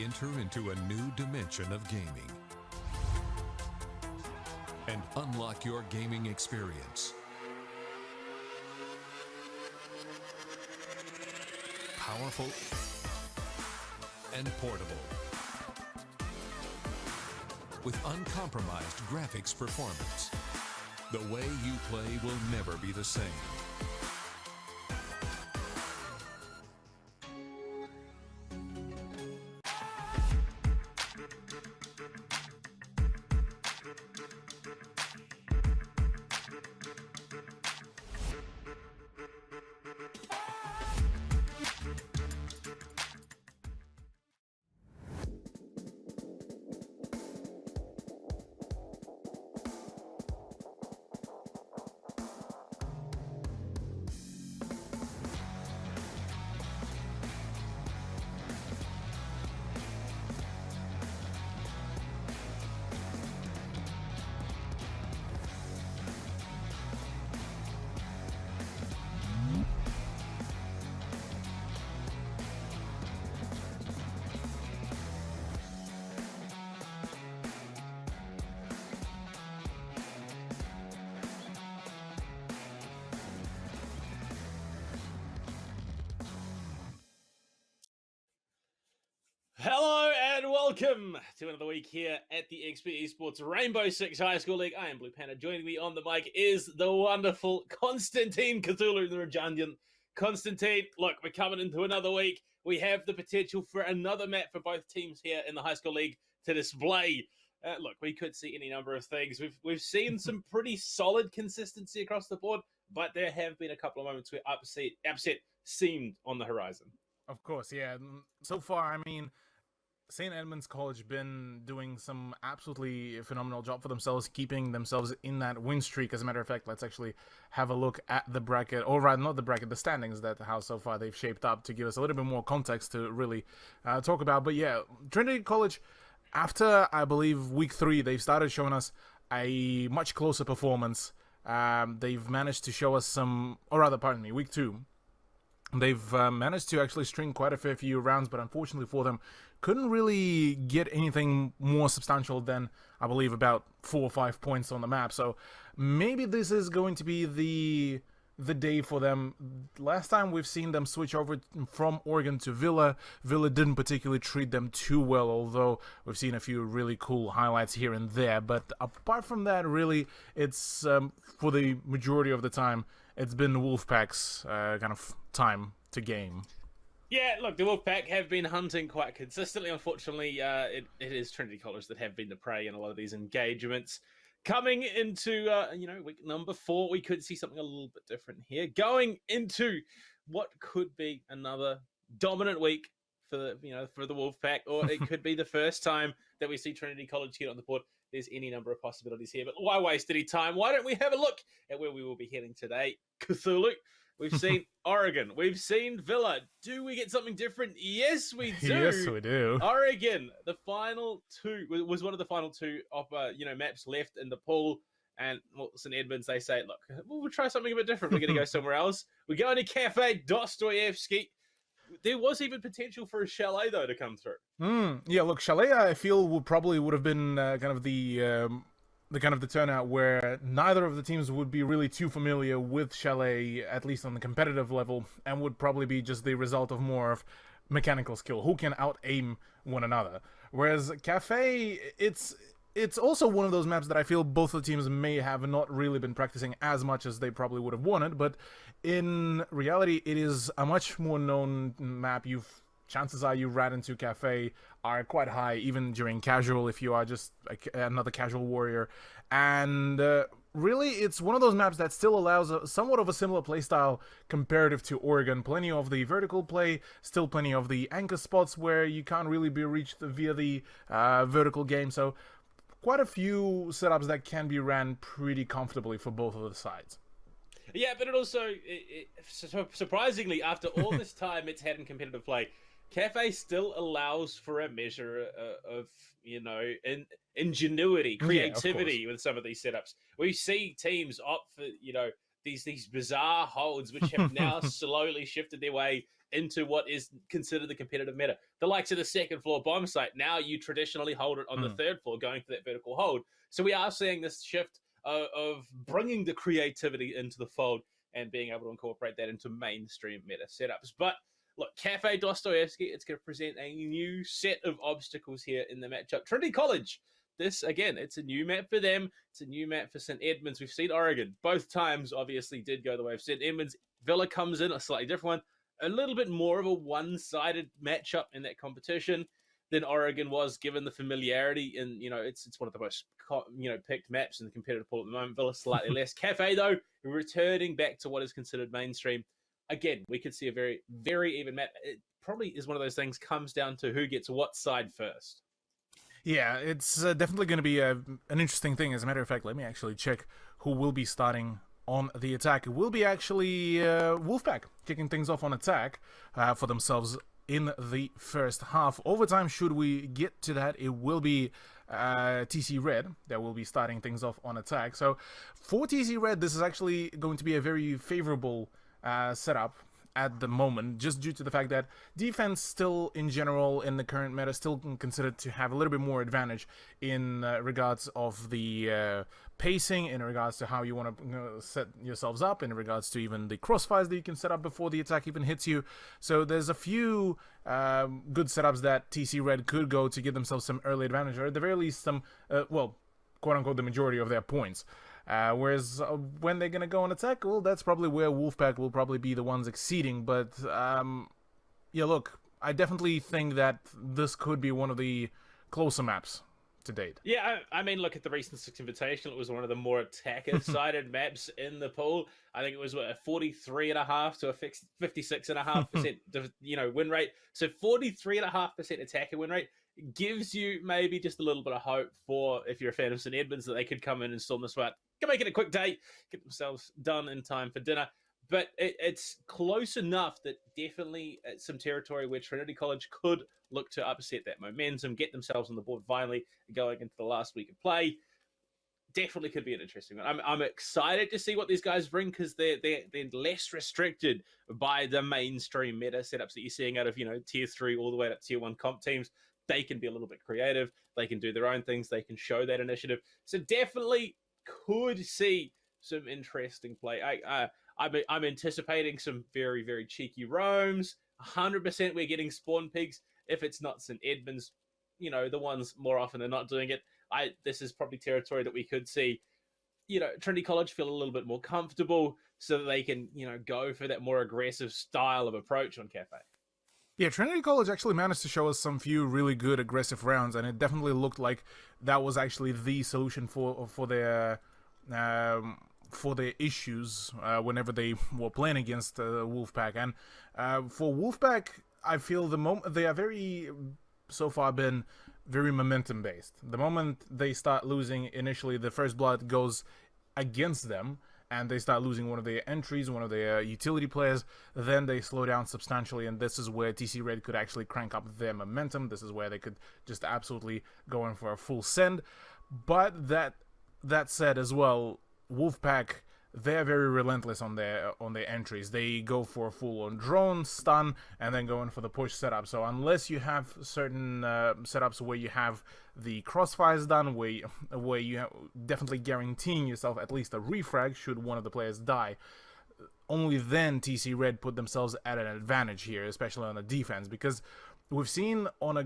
Enter into a new dimension of gaming and unlock your gaming experience. Powerful and portable, with uncompromised graphics performance. The way you play will never be the same. Hello and welcome to another week here at the Esports Rainbow Six High School League. I am Blue Panda. Joining me on the mic is the wonderful Constantine Cthulhu the Rajanian. Constantine, look, we're coming into another week. We have the potential for another map for both teams here in the High School League to display. Look, we could see any number of things. We've seen some pretty solid consistency across the board, but there have been a couple of moments where upset seemed on the horizon. Of course, yeah. So far, I mean, St. Edmund's College been doing some absolutely phenomenal job for themselves, keeping themselves in that win streak. As a matter of fact, let's actually have a look at the bracket, or rather not the bracket, the standings, that how so far they've shaped up to give us a little bit more context to really talk about. But yeah, Trinity College, after, I believe, week 3, they've started showing us a much closer performance. They've managed to show us some, or rather, pardon me, week 2. They've managed to actually string quite a fair few rounds, but unfortunately for them, couldn't really get anything more substantial than, I believe, about 4 or 5 points on the map. So maybe this is going to be the day for them. Last time we've seen them switch over from Oregon to Villa. Villa didn't particularly treat them too well, although we've seen a few really cool highlights here and there. But apart from that, really, it's for the majority of the time, it's been Wolfpack's kind of time to game. Yeah, look, the Wolfpack have been hunting quite consistently. Unfortunately, it is Trinity College that have been the prey in a lot of these engagements. Coming into, week number 4, we could see something a little bit different here. Going into what could be another dominant week for the Wolfpack, or it could be the first time that we see Trinity College here on the board. There's any number of possibilities here, but why waste any time? Why don't we have a look at where we will be heading today? Cthulhu. We've seen Oregon. We've seen Villa. Do we get something different? Yes, we do. Yes, we do. Oregon, the final 2, was one of the final 2 maps left in the pool. And St. Edmunds, they say, look, we'll try something a bit different. We're going to go somewhere else. We're going to Cafe Dostoevsky. There was even potential for a Chalet, though, to come through. Yeah, look, Chalet, I feel, would have been kind of the turnout where neither of the teams would be really too familiar with Chalet, at least on the competitive level, and would probably be just the result of more of mechanical skill, who can out-aim one another. Whereas Cafe, it's also one of those maps that I feel both the teams may have not really been practicing as much as they probably would have wanted, but in reality, it is a much more known map. Chances are you ran into Cafe are quite high, even during casual, if you are just another casual warrior. And really, it's one of those maps that still allows somewhat of a similar playstyle comparative to Oregon. Plenty of the vertical play, still plenty of the anchor spots where you can't really be reached via the vertical game. So quite a few setups that can be ran pretty comfortably for both of the sides. Yeah, but it also, surprisingly, after all this time it's had in competitive play, Cafe still allows for a measure of ingenuity, creativity with some of these setups. We see teams opt for, these bizarre holds, which have now slowly shifted their way into what is considered the competitive meta. The likes of the second floor bomb site, now you traditionally hold it on the third floor, going for that vertical hold. So we are seeing this shift of bringing the creativity into the fold and being able to incorporate that into mainstream meta setups. But look, Cafe Dostoevsky, it's going to present a new set of obstacles here in the matchup. Trinity College, this, again, it's a new map for them. It's a new map for St. Edmunds. We've seen Oregon. Both times, obviously, did go the way of St. Edmunds. Villa comes in, a slightly different one. A little bit more of a one-sided matchup in that competition than Oregon was, given the familiarity. And, it's one of the most, picked maps in the competitive pool at the moment. Villa slightly less. Cafe, though, returning back to what is considered mainstream. Again, we could see a very, very even map. It probably is one of those things, comes down to who gets what side first. Yeah, it's definitely going to be an interesting thing. As a matter of fact, let me actually check who will be starting on the attack. It will be actually Wolfpack kicking things off on attack for themselves in the first half. Overtime, should we get to that, it will be TC Red that will be starting things off on attack. So for TC Red, this is actually going to be a very favorable setup at the moment, just due to the fact that defense still in general in the current meta still considered to have a little bit more advantage in regards of the pacing, in regards to how you want to set yourselves up, in regards to even the crossfires that you can set up before the attack even hits you. So there's a few good setups that TC Red could go to give themselves some early advantage, or at the very least some, well, quote-unquote the majority of their points. Whereas when they're going to go on attack, well, that's probably where Wolfpack will probably be the ones exceeding. But, yeah, look, I definitely think that this could be one of the closer maps to date. Yeah, I mean, look at the recent Six Invitational. It was one of the more attacker-sided maps in the pool. I think it was a 43.5 to a 56.5% win rate. So 43.5% attacker win rate gives you maybe just a little bit of hope for, if you're a fan of St. Edmunds, that they could come in and storm this fight. Can make it a quick day, get themselves done in time for dinner. But it's close enough that definitely it's some territory where Trinity College could look to upset that momentum, get themselves on the board finally going into the last week of play. Definitely could be an interesting one. I'm excited to see what these guys bring, because they're less restricted by the mainstream meta setups that you're seeing out of tier 3 all the way up to tier 1 comp teams. They can be a little bit creative. They can do their own things. They can show that initiative. So definitely could see some interesting play. I'm anticipating some very, very cheeky roams. 100% we're getting spawn pigs. If it's not St. Edmunds, the ones more often than not doing it. This is probably territory that we could see, Trinity College feel a little bit more comfortable so that they can, go for that more aggressive style of approach on Cafe. Yeah, Trinity College actually managed to show us some few really good aggressive rounds, and it definitely looked like that was actually the solution for their issues whenever they were playing against Wolfpack. And for Wolfpack, I feel they are so far been very momentum based. The moment they start losing initially, the first blood goes against them, and they start losing one of their entries, one of their utility players, then they slow down substantially, and this is where TC Red could actually crank up their momentum. This is where they could just absolutely go in for a full send. But that said as well, Wolfpack, they're very relentless on their entries. They go for a full-on drone, stun, and then go in for the push setup. So unless you have certain setups where you have the crossfires done, where you definitely guaranteeing yourself at least a refrag should one of the players die, only then TC Red put themselves at an advantage here, especially on the defense, because we've seen on a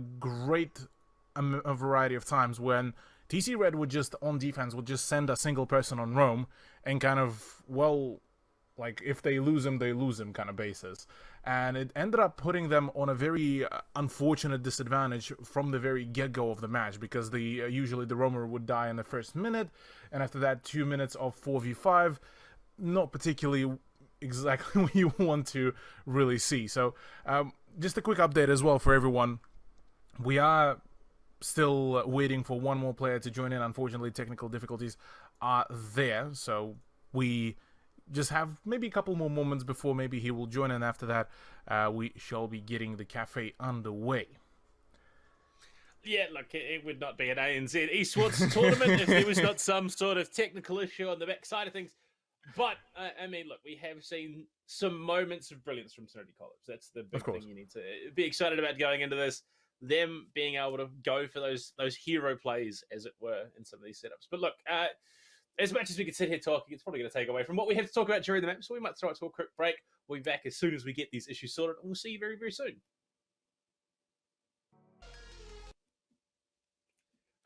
variety of times when TC Red would just, on defense, would just send a single person on roam and kind of, well, like, if they lose him kind of basis. And it ended up putting them on a very unfortunate disadvantage from the very get-go of the match, because usually the roamer would die in the first minute, and after that 2 minutes of 4v5, not particularly exactly what you want to really see. So just a quick update as well for everyone. We are still waiting for one more player to join in. Unfortunately, technical difficulties are there, so we just have maybe a couple more moments before maybe he will join in. After that, we shall be getting the cafe underway. Yeah, look, it would not be an ANZ Esports tournament if there was not some sort of technical issue on the back side of things. But I mean, look, we have seen some moments of brilliance from Trinity College. That's the big thing you need to be excited about going into this. Them being able to go for those hero plays, as it were, in some of these setups. But look, as much as we could sit here talking, it's probably going to take away from what we have to talk about during the map. So we might throw it to a quick break. We'll be back as soon as we get these issues sorted, and we'll see you very, very soon.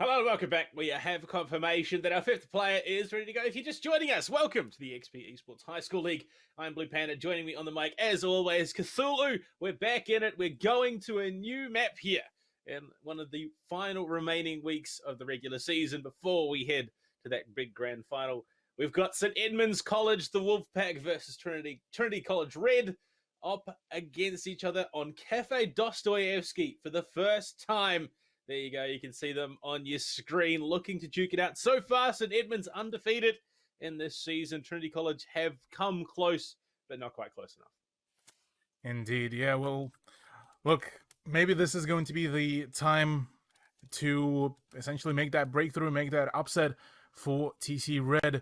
Hello, welcome back. We have confirmation that our fifth player is ready to go. If you're just joining us, welcome to the XP Esports High School League. I'm Blue Panda. Joining me on the mic, as always, Cthulhu. We're back in it. We're going to a new map here in one of the final remaining weeks of the regular season before we head to that big grand final. We've got St. Edmunds College, the Wolfpack versus Trinity College Red, up against each other on Cafe Dostoevsky for the first time. There you go. You can see them on your screen looking to duke it out. So far, St. Edmunds undefeated in this season. Trinity College have come close, but not quite close enough. Indeed. Yeah, well, look, maybe this is going to be the time to essentially make that breakthrough, make that upset for TC Red.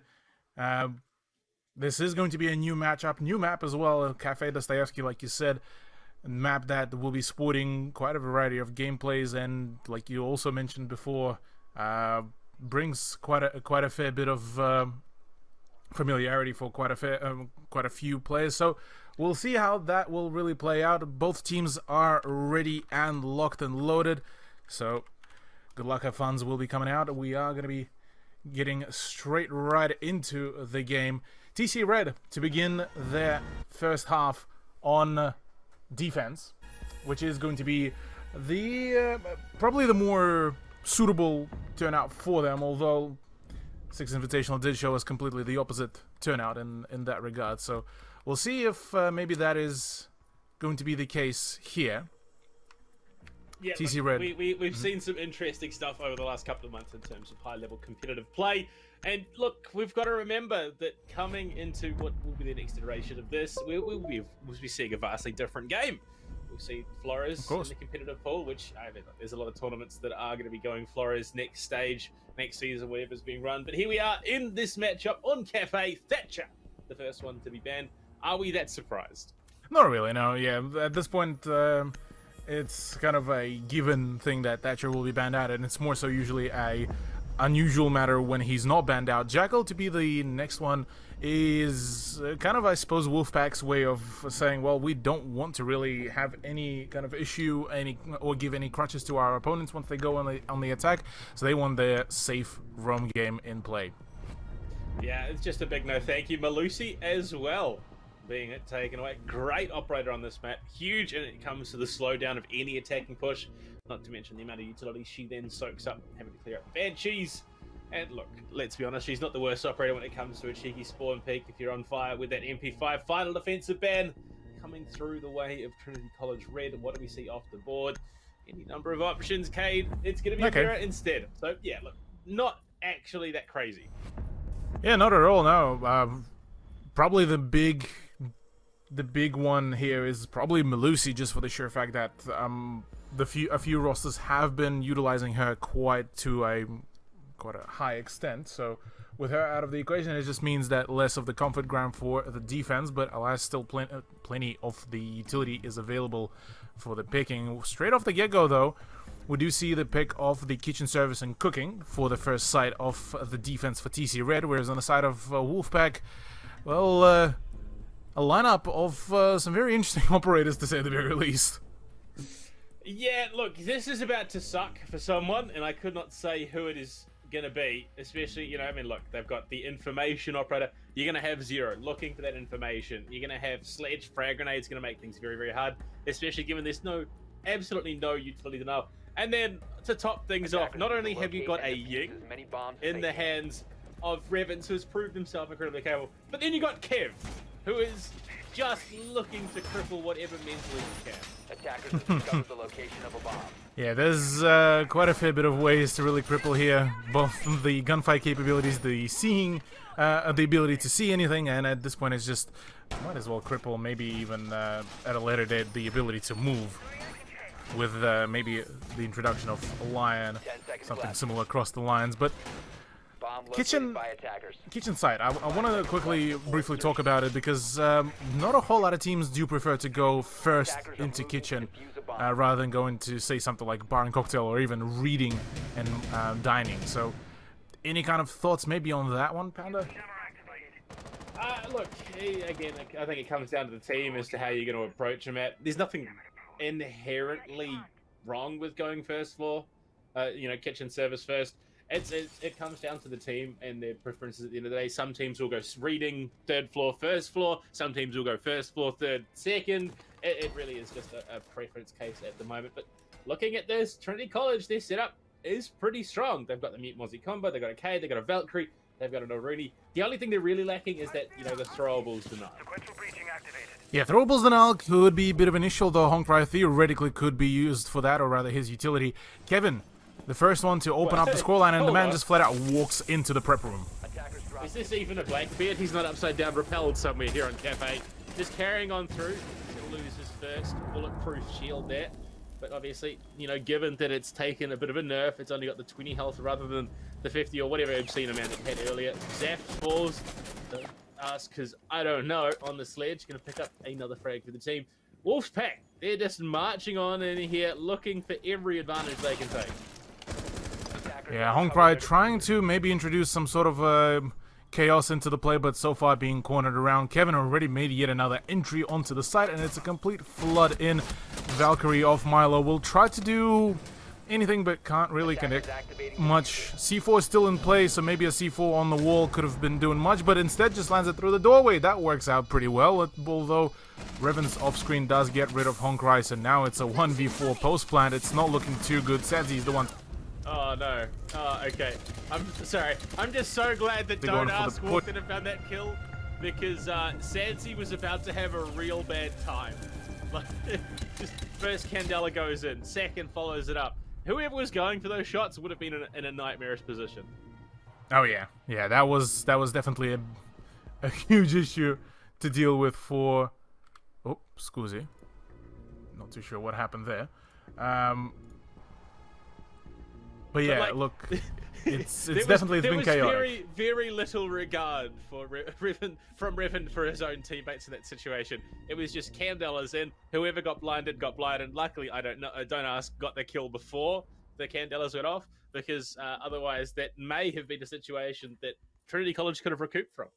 This is going to be a new matchup, new map as well. Cafe Dostoevsky, like you said. Map that will be sporting quite a variety of gameplays, and like you also mentioned before, brings quite a fair bit of familiarity for quite a few players. So we'll see how that will really play out. Both teams are ready and locked and loaded, so good luck. Our funds will be coming out. We are going to be getting straight right into the game. TC Red to begin their first half on defense, which is going to be the probably the more suitable turnout for them, although Six Invitational did show us completely the opposite turnout in that regard. So we'll see if maybe that is going to be the case here. Yeah, TC Red. We've seen some interesting stuff over the last couple of months in terms of high-level competitive play. And look, we've got to remember that coming into what will be the next iteration of this, we'll be seeing a vastly different game. We'll see Flores in the competitive pool, which I mean, there's a lot of tournaments that are going to be going Flores next stage, next season, whatever's being run. But here we are in this matchup on Cafe. Thatcher, the first one to be banned. Are we that surprised? Not really, no. Yeah, at this point, it's kind of a given thing that Thatcher will be banned out, and it's more so usually a unusual matter when he's not banned out. Jackal to be the next one is kind of, I suppose, Wolfpack's way of saying, well, we don't want to really have any kind of issue or give any crutches to our opponents once they go on the attack, so they want their safe roam game in play. Yeah, it's just a big no thank you. Malusi as well being taken away. Great operator on this map. Huge when it comes to the slowdown of any attacking push. Not to mention the amount of utility she then soaks up, having to clear up the Banshees. And look, let's be honest, she's not the worst operator when it comes to a cheeky spawn peek if you're on fire with that MP5 final defensive ban coming through the way of Trinity College Red. And what do we see off the board? Any number of options, Cade. It's going to be a mirror instead. So yeah, look, not actually that crazy. Yeah, not at all, no. Probably the big one here is probably Malusi, just for the sheer fact that a few rosters have been utilizing her quite a high extent. So with her out of the equation, it just means that less of the comfort ground for the defense, but alas, still plenty of the utility is available for the picking. Straight off the get-go, though, we do see the pick of the kitchen service and cooking for the first side of the defense for TC Red, whereas on the side of Wolfpack, well, a lineup of some very interesting operators, to say the very least. Yeah, look, this is about to suck for someone, and I could not say who it is going to be, especially, I mean, look, they've got the information operator. You're going to have Zero looking for that information. You're going to have Sledge, frag grenades, going to make things very, very hard, especially given there's absolutely no utility to know. And then, to top things off, not only have you got a Ying in the hands of Revens, who has proved himself incredibly capable, but then you got Kev, who is just looking to cripple whatever mentally he can. Attackers have discovered the location of a bomb. Yeah, there's quite a fair bit of ways to really cripple here. Both the gunfight capabilities, the seeing, the ability to see anything, and at this point it's just, might as well cripple, maybe even at a later date, the ability to move. With maybe the introduction of a lion, something similar across the lines, but Bomb located Kitchen- by attackers. Kitchen side, I want to quickly, briefly talk about it because not a whole lot of teams do prefer to go first into kitchen rather than going to, say, something like bar and cocktail or even reading and dining. So, any kind of thoughts maybe on that one, Panda? Look, again, I think it comes down to the team as to how you're going to approach them at. There's nothing inherently wrong with going first floor, kitchen service first. It comes down to the team and their preferences at the end of the day. Some teams will go reading, third floor, first floor. Some teams will go first floor, third, second. It really is just a preference case at the moment. But looking at this, Trinity College, their setup is pretty strong. They've got the Mute Mozzie combo, they've got a K, they've got a Valkyrie, they've got an Oruni. The only thing they're really lacking is that, the throwables denial. Yeah, throwables denial could be a bit of an issue, though Honkai theoretically could be used for that, or rather his utility. Kevin, the first one to open up the scoreline, and the man just flat out walks into the prep room. Is this even a Blackbeard? He's not upside down repelled somewhere here on Cafe. Just carrying on through. He's going to lose his first bulletproof shield there. But obviously, given that it's taken a bit of a nerf, it's only got the 20 health rather than the 50 or whatever Obscene amount it had earlier. Zeph falls. Don't ask, because I don't know, on the sledge. Going to pick up another frag for the team. Wolfpack, they're just marching on in here, looking for every advantage they can take. Yeah, Honkai trying to maybe introduce some sort of chaos into the play, but so far being cornered around. Kevin already made yet another entry onto the site, and it's a complete flood in. Valkyrie off Milo will try to do anything, but can't really connect much. C4 is still in play, so maybe a C4 on the wall could have been doing much, but instead just lands it through the doorway. That works out pretty well, although Revan's off-screen does get rid of Honkai, so now it's a 1v4 post-plant. It's not looking too good. Sadzy's the one. Oh no. Oh, okay. I'm sorry. I'm just so glad that Don't Ask walked in and found that kill, because Sadsy was about to have a real bad time. Like, just first Candela goes in, second follows it up. Whoever was going for those shots would have been in a nightmarish position. Oh yeah, that was definitely a huge issue to deal with for. Oh, scusi. Not too sure what happened there. But yeah, look, it's definitely been chaotic. There was very, very little regard for Revan for his own teammates in that situation. It was just Candela's in. Whoever got blinded, got blinded. Luckily, Don't Ask got the kill before the Candelas went off, because otherwise that may have been a situation that Trinity College could have recouped from.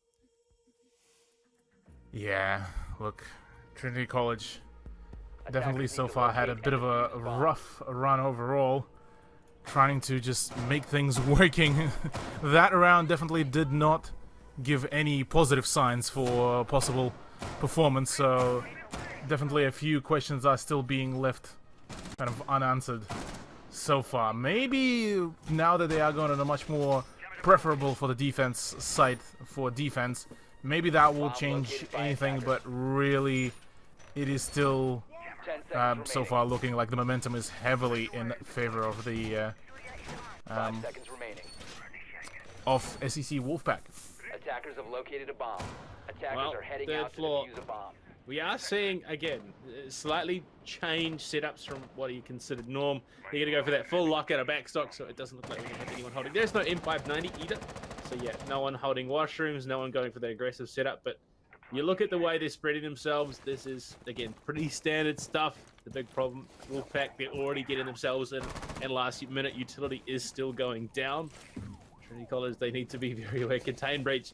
Yeah, look, Trinity College definitely so far had a bit of a rough run overall. Trying to just make things working. That round definitely did not give any positive signs for possible performance, so definitely a few questions are still being left kind of unanswered so far. Maybe now that they are going on a much more preferable for the defense side for defense, maybe that will change anything, but really it is still so far looking like the momentum is heavily in favor of the of SEC Wolfpack. Attackers have located a bomb. Attackers are heading out to defuse a bomb. We are seeing, again, slightly changed setups from what you considered norm. You're going to go for that full lock out of backstock, so it doesn't look like we're going to have anyone holding. There's no M590 either, so yeah, no one holding washrooms, no one going for the aggressive setup, but you look at the way they're spreading themselves, this is, again, pretty standard stuff. The big problem, Wolfpack, they're already getting themselves in, and last minute utility is still going down. Trinity College, they need to be very aware. Contain breach.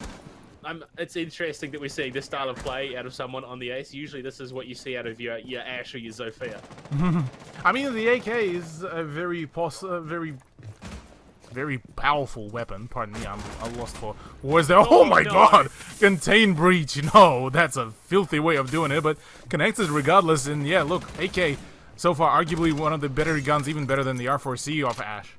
It's interesting that we're seeing this style of play out of someone on the ace. Usually this is what you see out of your Ash or your Zofia. I mean, the AK is a very powerful weapon. Pardon me, I'm lost for words there. Oh my god! Contain breach. No, that's a filthy way of doing it, but connected regardless. And yeah, look, AK so far arguably one of the better guns, even better than the R4C off Ash.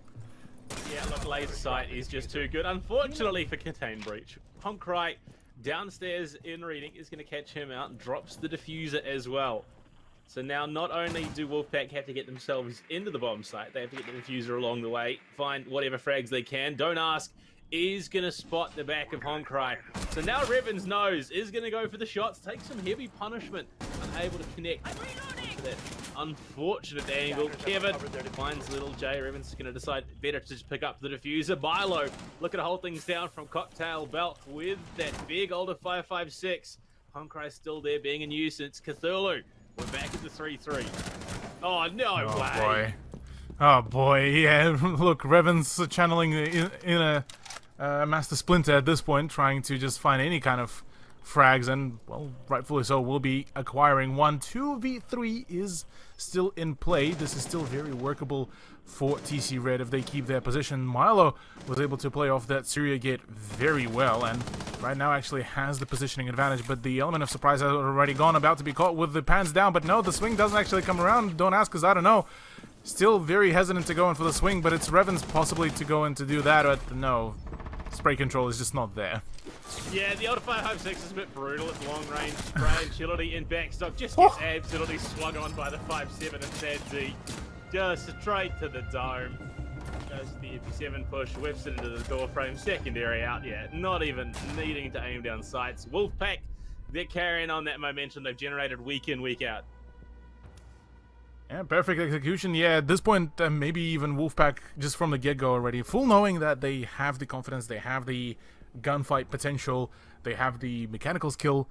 Yeah, look, laser sight is just too good. Unfortunately for Contain breach, Honkai downstairs in reading is going to catch him out and drops the diffuser as well. So now not only do Wolfpack have to get themselves into the bomb site, they have to get the diffuser along the way, find whatever frags they can. Don't Ask is going to spot the back of Honkai. So now Revan's nose is going to go for the shots, take some heavy punishment, unable to connect. for that unfortunate angle. Kevin finds little J. Revan's going to decide better to just pick up the diffuser. Milo looking to hold things down from Cocktail Belt with that big older 5.56. Honkai still there being a nuisance. Cthulhu, we're back at the 3-3. Oh, no way. Boy. Oh, boy. Yeah, look, Revan's channeling in a Master Splinter at this point, trying to just find any kind of frags, and, well, rightfully so, will be acquiring one. 2v3 is still in play. This is still very workable for TC Red if they keep their position. Milo was able to play off that Syria gate very well, and right now actually has the positioning advantage, but the element of surprise has already gone, about to be caught with the pants down, but no, the swing doesn't actually come around. Don't ask, because I don't know. Still very hesitant to go in for the swing, but it's Revan's possibly to go in to do that, but no. Spray control is just not there. Yeah, the older 5.56 is a bit brutal. It's long range spray. Agility in backstock just gets absolutely swung on by the 5.7 and Sadzi. Just straight to the dome. Goes to the MP7 push, whips it into the door frame. Secondary out, yeah. Not even needing to aim down sights. Wolfpack, they're carrying on that momentum they've generated week in, week out. Yeah, perfect execution. Yeah, at this point, maybe even Wolfpack just from the get-go already, full knowing that they have the confidence, they have the gunfight potential, they have the mechanical skill,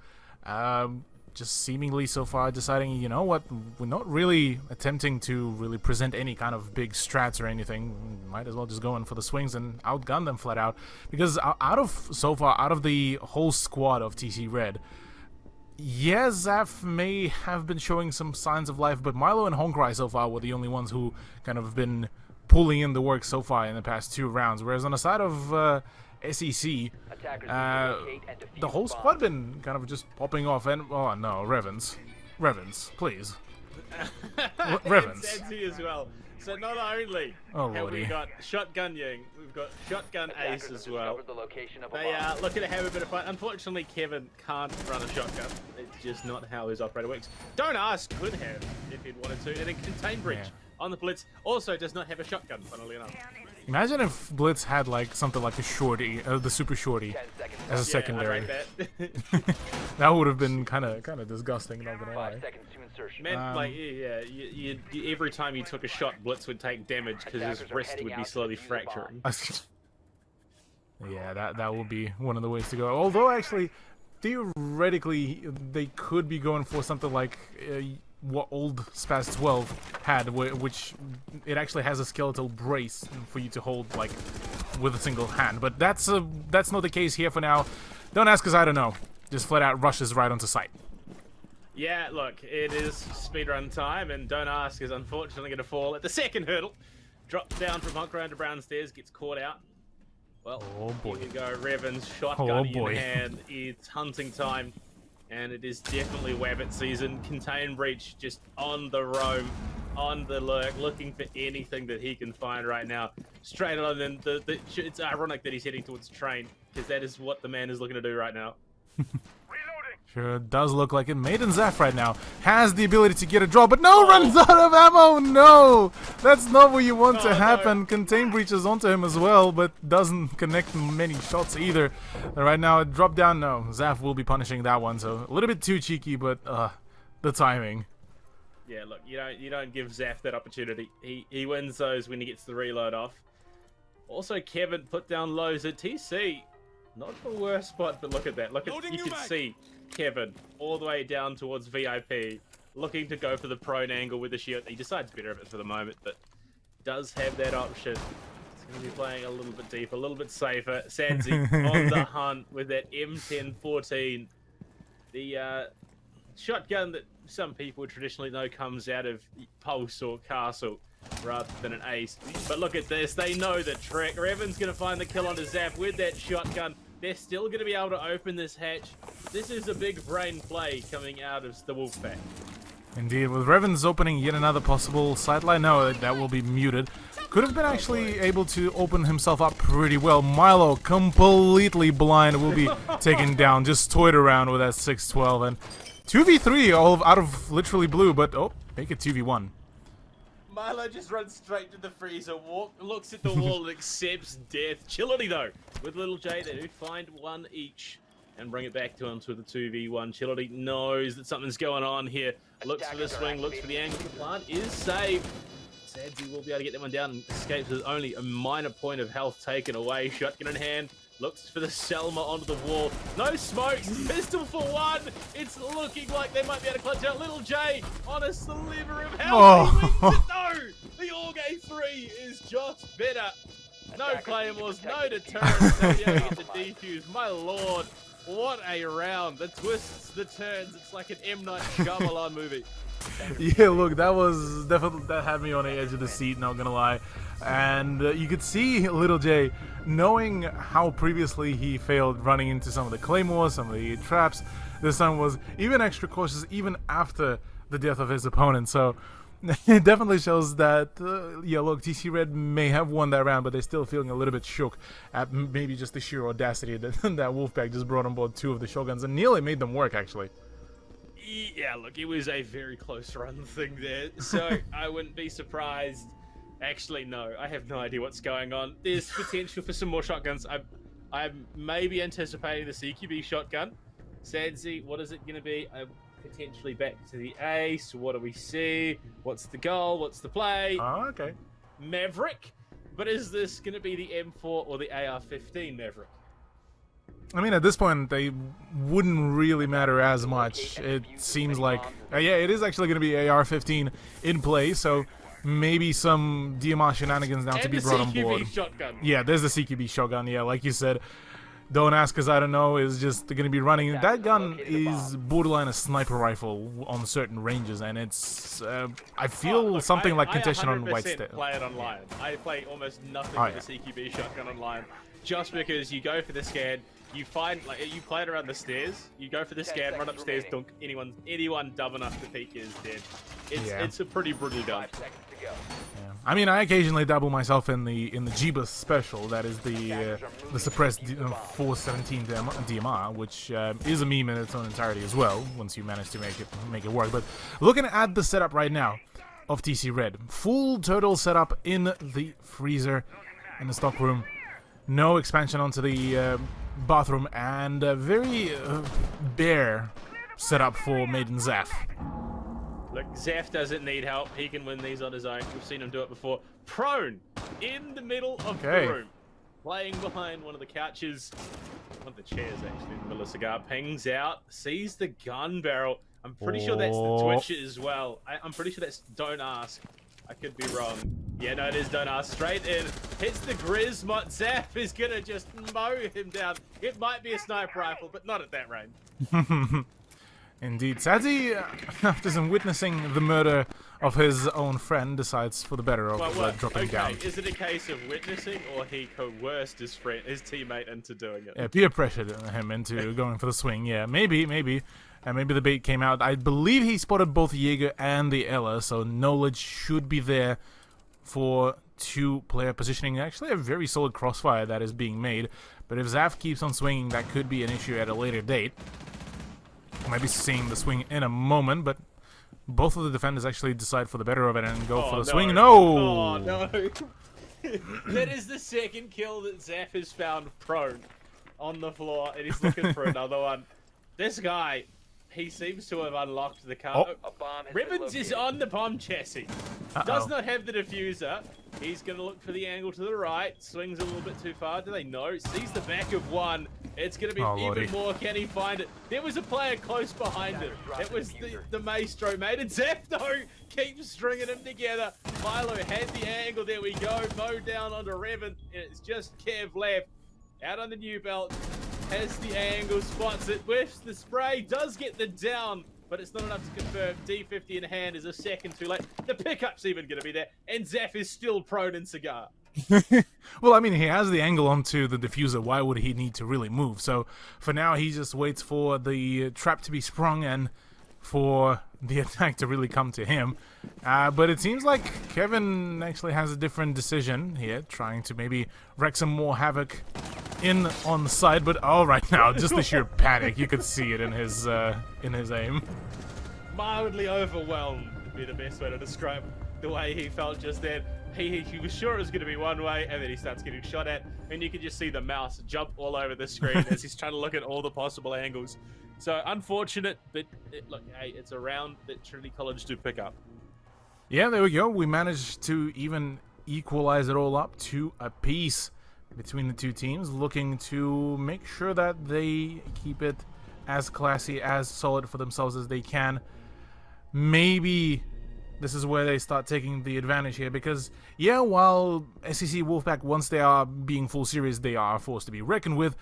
just seemingly so far deciding, you know what, we're not really attempting to really present any kind of big strats or anything. Might as well just go in for the swings and outgun them flat out, because out of the whole squad of TC Red, yeah, Zaf may have been showing some signs of life, but Milo and Honkai so far were the only ones who kind of been pulling in the work so far in the past 2 rounds. Whereas on the side of SEC, the whole squad been kind of just popping off. And oh no, Revans, please, Revans. Santi as well. So not only have we got Shotgun Ying, we've got Shotgun Ace as well. They are looking to have a bit of fun. Unfortunately, Kevin can't run a shotgun. It's just not how his operator works. Don't ask, could have if he'd wanted to. And then Contain Breach on the Blitz also does not have a shotgun, funnily enough. Imagine if Blitz had like something like a shorty, the super shorty, as a secondary. That would have been kind of disgusting. Not gonna lie. Man, like you, every time you took a shot, Blitz would take damage because his wrist would be slowly fracturing. Yeah, that would be one of the ways to go. Although actually, theoretically, they could be going for something like what old Spaz 12 had, which it actually has a skeletal brace for you to hold like with a single hand. But that's not the case here for now. Don't ask, because I don't know. Just flat out rushes right onto site. Yeah, look, it is speedrun time, and Don't Ask is unfortunately going to fall at the second hurdle. Drops down from Honkai under brown stairs, gets caught out. Well, oh boy. Here we go, Revan's shotgun in hand. It's hunting time, and it is definitely Wabbit season. Contain Breach just on the roam, on the lurk, looking for anything that he can find right now. Straight on, and it's ironic that he's heading towards the train, because that is what the man is looking to do right now. Sure does look like it. Maiden Zaf right now has the ability to get a draw, but no, runs out of ammo. No, that's not what you want to happen. No. Contain breaches onto him as well, but doesn't connect many shots either. Right now, drop down. No, Zaf will be punishing that one. So a little bit too cheeky, but the timing. Yeah, look, you don't give Zaf that opportunity. He wins those when he gets the reload off. Also, Kevin put down lows at TC. Not the worst spot, but look at that. You can see Kevin all the way down towards VIP, looking to go for the prone angle with the shield. He decides better of it for the moment, but does have that option. He's going to be playing a little bit deeper, a little bit safer. Sanzi on the hunt with that M1014. The shotgun that some people traditionally know comes out of Pulse or Castle rather than an Ace. But look at this. They know the trick. Revan's going to find the kill onto Zap with that shotgun. They're still going to be able to open this hatch. This is a big brain play coming out of the Wolfpack. Indeed, with Revan's opening yet another possible sideline. No, that will be muted. Could have been actually able to open himself up pretty well. Milo, completely blind, will be taken down. Just toyed around with that 612. And 2v3 all out of literally blue, but make it 2v1. Milo just runs straight to the freezer, looks at the wall and accepts death. Chillity though, with Little J, they do find one each. and bring it back to him to the 2v1. Chilody knows that something's going on here. Looks for the swing, looks for the angle. The plant is saved. Sadzi will be able to get that one down and escapes with only a minor point of health taken away. Shotgun in hand. Looks for the Selma onto the wall. No smokes. Pistol for one. It's looking like they might be able to clutch out. Little J on a sliver of health. Oh. No! The Org 3 is just better. No claymores, no deterrents. They'll be able to get the defuse. My lord, what a round. The twists, the turns. It's like an M. Night Shyamalan movie. Yeah, look, that was definitely, that had me on the edge of the seat, not gonna lie. And you could see Little J, knowing how previously he failed running into some of the claymores, some of the traps, this time was even extra cautious even after the death of his opponent. So it definitely shows that, yeah, look, TC Red may have won that round, but they're still feeling a little bit shook at maybe just the sheer audacity that, that Wolfpack just brought on board 2 of the shotguns and nearly made them work, actually. Yeah, look, it was a very close run thing there, so I wouldn't be surprised. Actually, no, I have no idea what's going on. There's potential for some more shotguns. I'm maybe anticipating the CQB shotgun. Sadzi, what is it going to be? Potentially back to the ace. What do we see? What's the goal? What's the play? Oh, okay. Maverick? But is this going to be the M4 or the AR-15 Maverick? I mean, at this point, they wouldn't really matter as much. It seems like, yeah, it is actually going to be AR-15 in play, so maybe some DMR shenanigans now to be brought on board. Shotgun. Yeah, there's the CQB shotgun. Yeah, like you said, don't ask because I don't know. Is just going to be running. That gun is borderline a sniper rifle on certain ranges, and it's. I feel something like contention on White State. I play it online. I play almost nothing with the CQB shotgun online, just because you go for the scan. You find, like, you play it around the stairs, you go for the scan, run upstairs, dunk, anyone dumb enough to peek is dead. It's a pretty brutal gun. Yeah. I mean, I occasionally dabble myself in the Jeebus special, that is the suppressed 417 DMR, which is a meme in its own entirety as well, once you manage to make it work. But looking at the setup right now of TC Red, full turtle setup in the freezer, in the stock room, no expansion onto the bathroom, and a very bare setup for Maiden Zaf. Look, Zaf doesn't need help. He can win these on his own. We've seen him do it before. Prone in the middle of the room, playing behind one of the couches, one of the chairs actually, in the middle of cigar. Pings out, sees the gun barrel. I'm pretty sure that's the Twitch as well. I'm pretty sure that's Don't Ask. I could be wrong. Yeah, no, it is Don't Ask. Straight in. Hits the Grismot. Zaf is going to just mow him down. It might be a sniper rifle, but not at that range. Indeed. Sadzi, after some witnessing the murder of his own friend, decides for the better of dropping down. Is it a case of witnessing, or he coerced his teammate into doing it? Yeah, peer pressured him into going for the swing. Yeah, maybe. And maybe the bait came out. I believe he spotted both Jaeger and the Ella, so knowledge should be there for 2-player positioning. Actually, a very solid crossfire that is being made. But if Zaf keeps on swinging, that could be an issue at a later date. Might be seeing the swing in a moment, but both of the defenders actually decide for the better of it and go for the swing. No! Oh, no. That is the second kill that Zaf has found prone on the floor, and he's looking for another one. This guy, he seems to have unlocked the car. Ribbons is on the bomb chassis. Does not have the diffuser. He's going to look for the angle to the right. Swings a little bit too far. Do they know? Sees the back of one. It's going to be even more. Can he find it? There was a player close behind him. It was the Maestro mate. And Zepto keeps stringing them together. Milo had the angle. There we go. Mow down onto Revan. It's just Kev left. Out on the new belt. Has the angle, spots it, whiffs the spray, does get the down, but it's not enough to confirm. D50 in hand is a second too late. The pickup's even going to be there, and Zaf is still prone in cigar. Well, I mean, he has the angle onto the diffuser. Why would he need to really move? So for now, he just waits for the trap to be sprung and for the attack to really come to him. But it seems like Kevin actually has a different decision here, trying to maybe wreak some more havoc in on the side. But right now, just the sheer panic, you could see it in his aim. Mildly overwhelmed would be the best way to describe the way he felt just then. he was sure it was going to be one way, and then he starts getting shot at, and you can just see the mouse jump all over the screen as he's trying to look at all the possible angles. So unfortunate, but look, hey, it's a round that Trinity College do pick up. Yeah, there we go. We managed to even equalize it all up to a piece between the two teams, looking to make sure that they keep it as classy, as solid for themselves as they can. Maybe this is where they start taking the advantage here, because, yeah, while SEC Wolfpack, once they are being full series, they are a force to be reckoned with,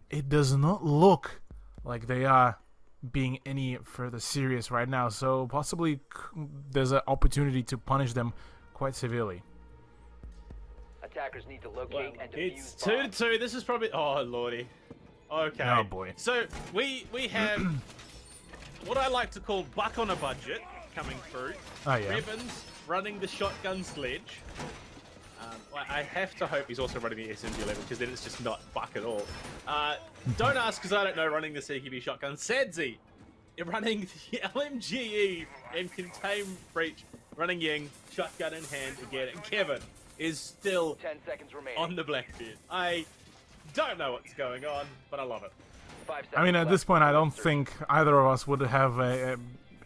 it does not look like they are being any further serious right now, so possibly there's an opportunity to punish them quite severely. Attackers need to locate and defuse It's 2-2. This is probably... Oh, lordy. Okay. Oh, boy. So, we have what I like to call buck on a budget coming through. Oh, yeah. Revens running the shotgun sledge. I have to hope he's also running the SMG level, because then it's just not buck at all. Don't ask, because I don't know running the CQB shotgun. Sadzi running the LMGE and contain breach, running Ying, shotgun in hand again. And Kevin is still 10 seconds remaining. on the Blackbeard. I don't know what's going on, but I love it. 5 seconds I mean, at left. this point, I don't think either of us would have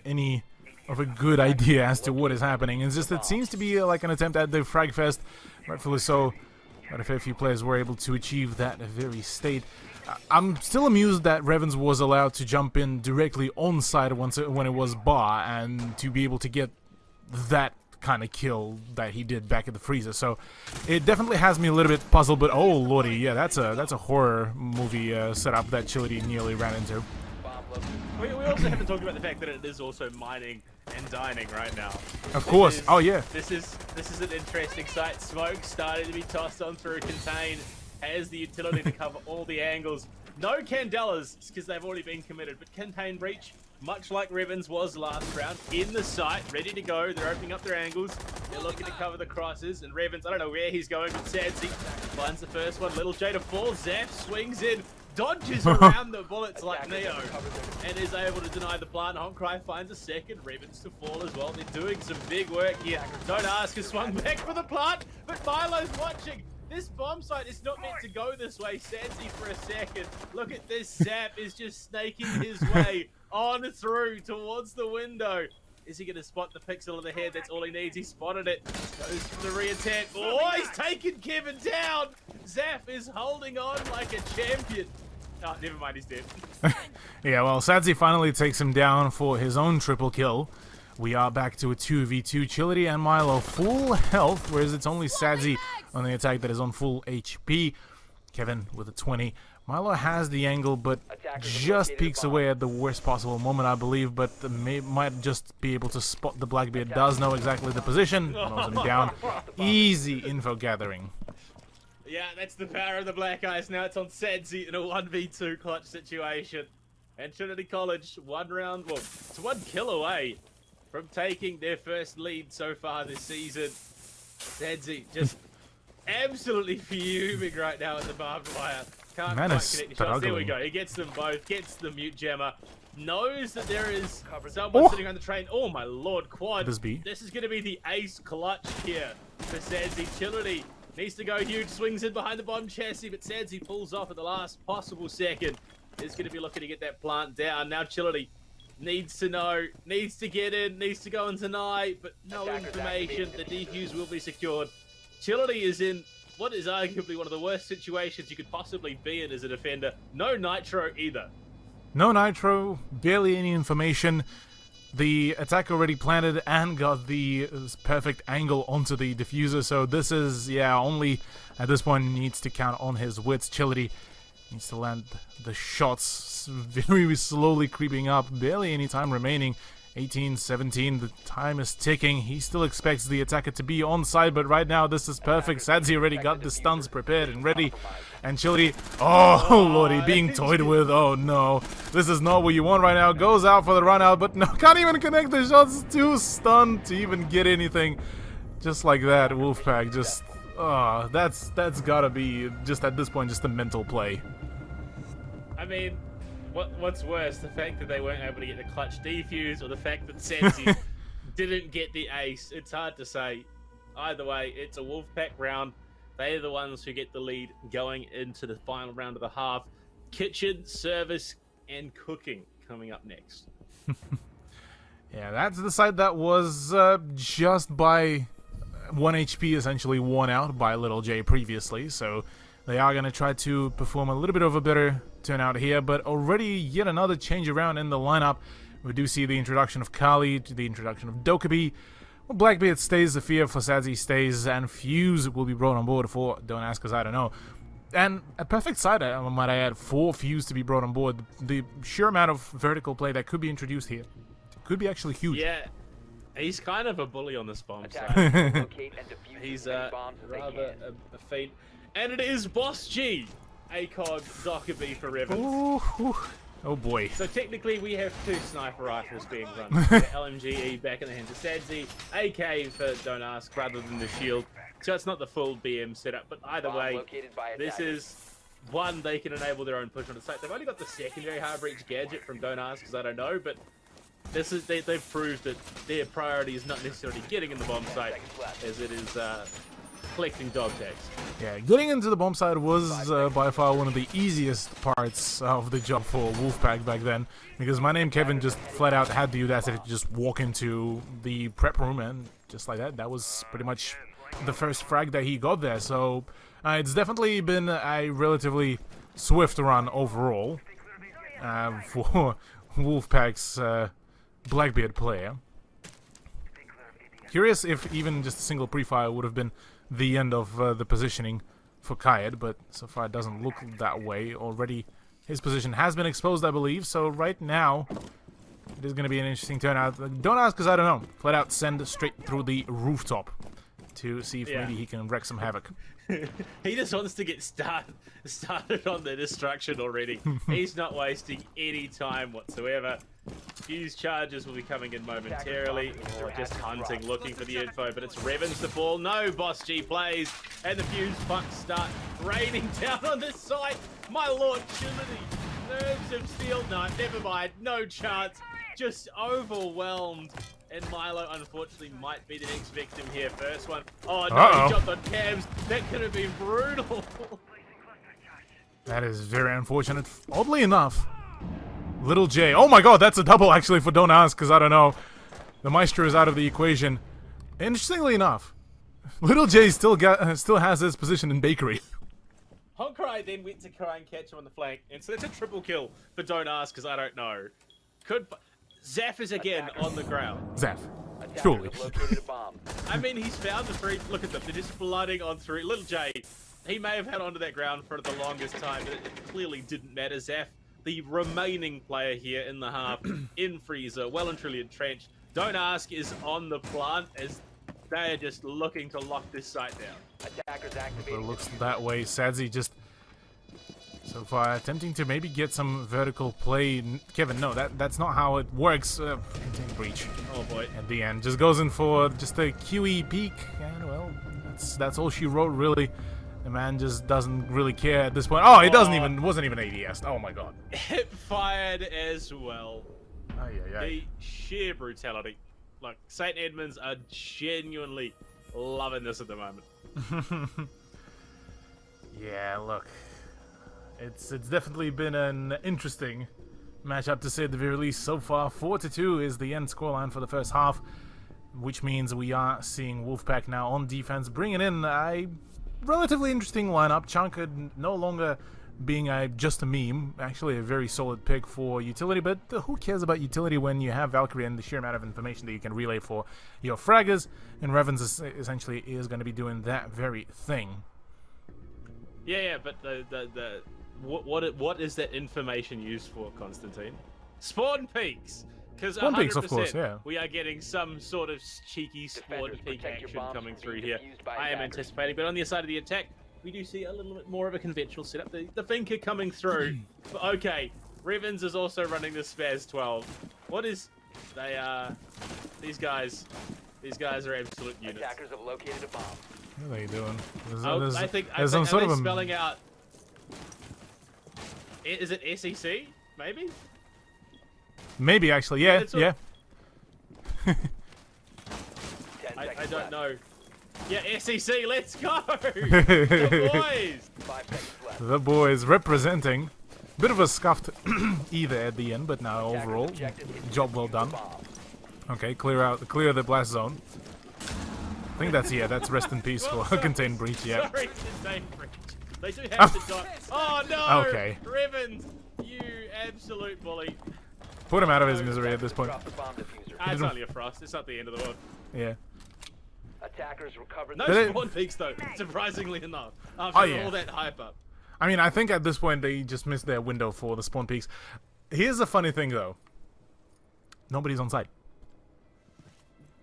any of a good idea as to what is happening. It's just, it seems to be like an attempt at the frag fest, rightfully so. But a fair few players were able to achieve that very state. I'm still amused that Revens was allowed to jump in directly on site when it was bar, and to be able to get that kind of kill that he did back at the freezer. So it definitely has me a little bit puzzled. But oh lordy, yeah, that's a horror movie setup that Chility nearly ran into. We also haven't talked about the fact that it is also mining and dining right now. Of course. Oh yeah. This is an interesting site. Smoke starting to be tossed on through Contain. Has the utility to cover all the angles. No Candelas, because they've already been committed. But Contain Breach, much like Revens was last round, in the site, ready to go. They're opening up their angles. They're looking to cover the crosses. And Revens, I don't know where he's going, but Sadzi finds the first one. Little J to fall. Zaf swings in. Dodges around the bullets like Neo and is able to deny the plant. Honkai finds a second. Revens to fall as well. They're doing some big work here. Don't ask, has swung back for the plant, but Milo's watching. This bomb site is not meant to go this way. Sansi for a second. Look at this. Zap is just snaking his way on through towards the window. Is he going to spot the pixel of the head? That's all he needs. He spotted it. Goes for the re-attack. Oh, he's taken Kevin down. Zaf is holding on like a champion. Oh, never mind, he's dead. Yeah, well, Sadzi finally takes him down for his own triple kill. We are back to a 2v2. Chility and Milo full health, whereas it's only Sadzi on the attack that is on full HP. Kevin with a 20. Milo has the angle, but just peeks away at the worst possible moment, I believe, but might just be able to spot the Blackbeard. Does know exactly the position. Knows him down. Easy info gathering. Yeah, that's the power of the Black Eyes. Now it's on Sadzi in a 1v2 clutch situation. And Trinity College, it's one kill away from taking their first lead so far this season. Sadzi just absolutely fuming right now at the barbed wire. Can't quite connect the shots. There we go. He gets them both. Gets the mute jammer. Knows that there is someone sitting on the train. Oh my lord, Quad. This is going to be the ace clutch here for Sadzi. Chility needs to go huge. Swings in behind the bomb chassis, but Sadzi pulls off at the last possible second. Is going to be looking to get that plant down. Now Chility needs to know, needs to get in, needs to go and deny, but no information. The defuse will be secured. Chility is in what is arguably one of the worst situations you could possibly be in as a defender. No nitro either. No nitro, barely any information. The attack already planted and got the perfect angle onto the diffuser, so this is, yeah, only at this point needs to count on his wits. Chility needs to land the shots, very slowly creeping up, barely any time remaining. 18, 17, the time is ticking. He still expects the attacker to be on side, but right now this is perfect. Sadzi already got the stuns prepared and ready. And Chility, oh lordy, being toyed with. Oh no, this is not what you want right now. Goes out for the run out, but no, can't even connect the shots. Too stunned to even get anything. Just like that, Wolfpack, just, that's gotta be, just at this point, just a mental play. I mean, what's worse, the fact that they weren't able to get the clutch defuse, or the fact that Sadzi didn't get the ace? It's hard to say. Either way, it's a Wolfpack round. They are the ones who get the lead going into the final round of the half. Kitchen, service, and cooking coming up next. Yeah, that's the side that was just by 1 HP essentially worn out by Little J previously, so they are going to try to perform a little bit of a better turnout here, but already yet another change around in the lineup. We do see the introduction of Kali, the introduction of Dokkaebi. Well, Blackbeard stays, the Fear for Sadzi stays, and Fuse will be brought on board for Don't Ask Us, I Don't Know. And a perfect side, might I add, for Fuse to be brought on board. The sheer amount of vertical play that could be introduced here could be actually huge. Yeah, he's kind of a bully on this bomb side. He's rather a feat. And it is Boss G, ACOG, Dokkaebi for Revan. Ooh. Oh boy. So technically we have 2 sniper rifles being run. The LMGE back in the hands of Sadzi, AK for Don't Ask rather than the shield. So it's not the full BM setup, but either way, this is one, they can enable their own push on the site. They've only got the secondary hard breach gadget from Don't Ask because I don't know, but this is they've proved that their priority is not necessarily getting in the bomb site as it is collecting dog tags. Yeah, getting into the bomb site was by far one of the easiest parts of the job for Wolfpack back then, because my name Kevin just flat out had the audacity to just walk into the prep room, and just like that was pretty much the first frag that he got there. So it's definitely been a relatively swift run overall for Wolfpack's Blackbeard player. Curious if even just a single pre-fire would have been the end of the positioning for Kayed, but so far it doesn't look that way. Already his position has been exposed, I believe, so right now it is going to be an interesting turnout. Don't ask because I don't know. Flat out send straight through the rooftop to see if maybe he can wreak some havoc. He just wants to get started on the destruction already. He's not wasting any time whatsoever. Fuse charges will be coming in momentarily, or just hunting, looking for the info, but it's Revan's the ball. No, Boss G plays, and the Fuse bucks start raining down on this site. My lord, Chility, nerves of steel. No, never mind, no chance. Just overwhelmed. And Milo, unfortunately, might be the next victim here. First one. Oh, no, he jumped on cams. That could have been brutal. That is very unfortunate. Oddly enough, Little J. Oh my god, that's a double actually for Don't Ask, because I don't know. The Maestro is out of the equation. Interestingly enough, Little J still has his position in bakery. Honkai then went to try and catch him on the flank, and so that's a triple kill for Don't Ask, because I don't know. Zaf is again on the ground. Zaf. Surely. I mean, he's found the 3. Look at them. They're just flooding on 3. Little J, he may have held onto that ground for the longest time, but it clearly didn't matter. Zaf, the remaining player here in the half, in freezer, well and truly entrenched. Don't Ask is on the plant as they are just looking to lock this site down. Attackers activated. It looks that way. Sadzi just so far attempting to maybe get some vertical play. Kevin, no, that's not how it works. Breach. Oh boy. At the end, just goes in for just a QE peek, and well, that's all she wrote really. The man just doesn't really care at this point. Oh, it wasn't even ADS. Oh my god. Hip fired as well. Aye. The sheer brutality. Like, St. Edmunds are genuinely loving this at the moment. Yeah, look. It's definitely been an interesting matchup to say at the very least so far. 4-2 is the end scoreline for the first half, which means we are seeing Wolfpack now on defense, bringing in a relatively interesting lineup. Chanka no longer being just a meme, actually a very solid pick for utility, but who cares about utility when you have Valkyrie and the sheer amount of information that you can relay for your fraggers, and Revens essentially is going to be doing that very thing. Yeah, but what is that information used for, Constantine? Spawn peaks! Because 100% of course, yeah. We are getting some sort of cheeky spawn peak action coming through here. I am anticipating, but on the other side of the attack, we do see a little bit more of a conventional setup. The Finker coming through. But okay, Revens is also running the Spaz 12. What is... They are... These guys are absolute units. Attackers have located a bomb. What are they doing? I think some sort of spelling out... Is it SEC? Maybe? Maybe, actually. Yeah. I don't know. Yeah, SEC, let's go! The boys! 5 seconds left. The boys representing. Bit of a scuffed E there at the end, but now overall, job well done. Okay, clear the blast zone. I think that's rest in peace for Contain Breach, yeah. Sorry, Contain Breach. They do have to die. Oh no! Okay. Revens, you absolute bully. Put him out of his misery at this point. Drop the bomb diffuser. It's only a frost, it's not the end of the world. Yeah. Attackers recovered No the spawn peaks though, surprisingly enough. After all that hype up. I mean, I think at this point they just missed their window for the spawn peaks. Here's the funny thing though. Nobody's on site.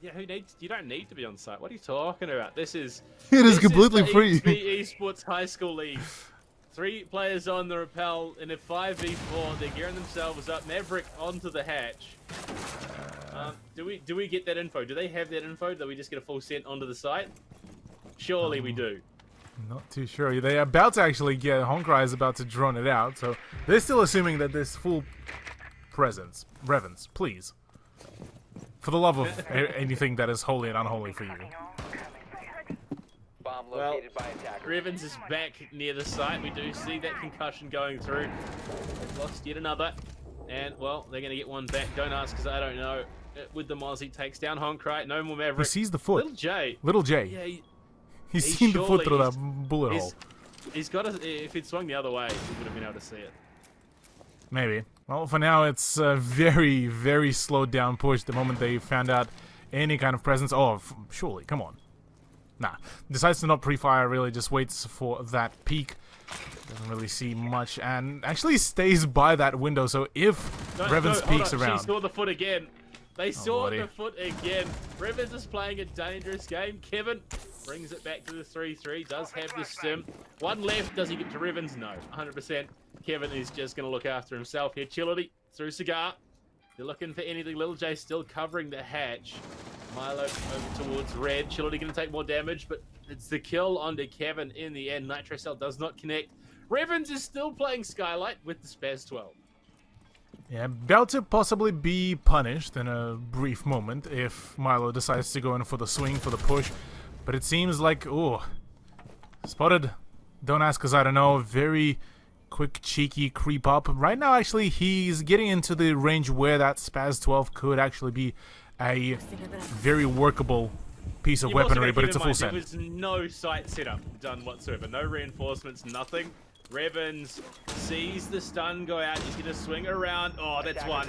Yeah, you don't need to be on site. What are you talking about? This is completely the free. Esports High School League. 3 players on the rappel in a 5v4. They're gearing themselves up. Maverick onto the hatch. Do we get that info? Do they have that info? Do we just get a full set onto the site? Surely we do. Not too sure. They're about to actually get Honkai is about to drone it out, so they're still assuming that there's full presence. Revens, please. For the love of anything that is holy and unholy for you. bomb located by attackers. Revens is back near the site. We do see that concussion going through. They've lost yet another. And, well, they're going to get one back. Don't ask because I don't know. With the Mozzie takes down Honkai. No more Maverick. He sees the foot. Little J. Yeah, Yeah, he's seen the foot through that bullet hole. He's got to, if it swung the other way, he would have been able to see it. Maybe. Well, for now, it's a very, very slowed down push the moment they found out any kind of presence. Oh, surely, come on. Nah. Decides to not pre-fire, really just waits for that peek. Doesn't really see much and actually stays by that window, so if Revens peeks around... She saw the foot again. They saw the foot again. Revens is playing a dangerous game. Kevin brings it back to the 3-3. Does have the stim. One left. Does he get to Revens? No. 100%. Kevin is just going to look after himself here. Chillity through Cigar. They're looking for anything. Little J still covering the hatch. Milo over towards Red. Chillity going to take more damage, but it's the kill onto Kevin in the end. Nitro Cell does not connect. Revens is still playing Skylight with the Spaz 12. Yeah, about to possibly be punished in a brief moment if Milo decides to go in for the swing, for the push. But it seems like, oh, spotted. Don't ask because I don't know. Very quick, cheeky creep up. Right now, actually, he's getting into the range where that Spaz 12 could actually be a very workable piece of weaponry, but it's a full set. There was no sight setup done whatsoever. No reinforcements, nothing. Revens sees the stun go out. He's going to swing around. Oh, that's one.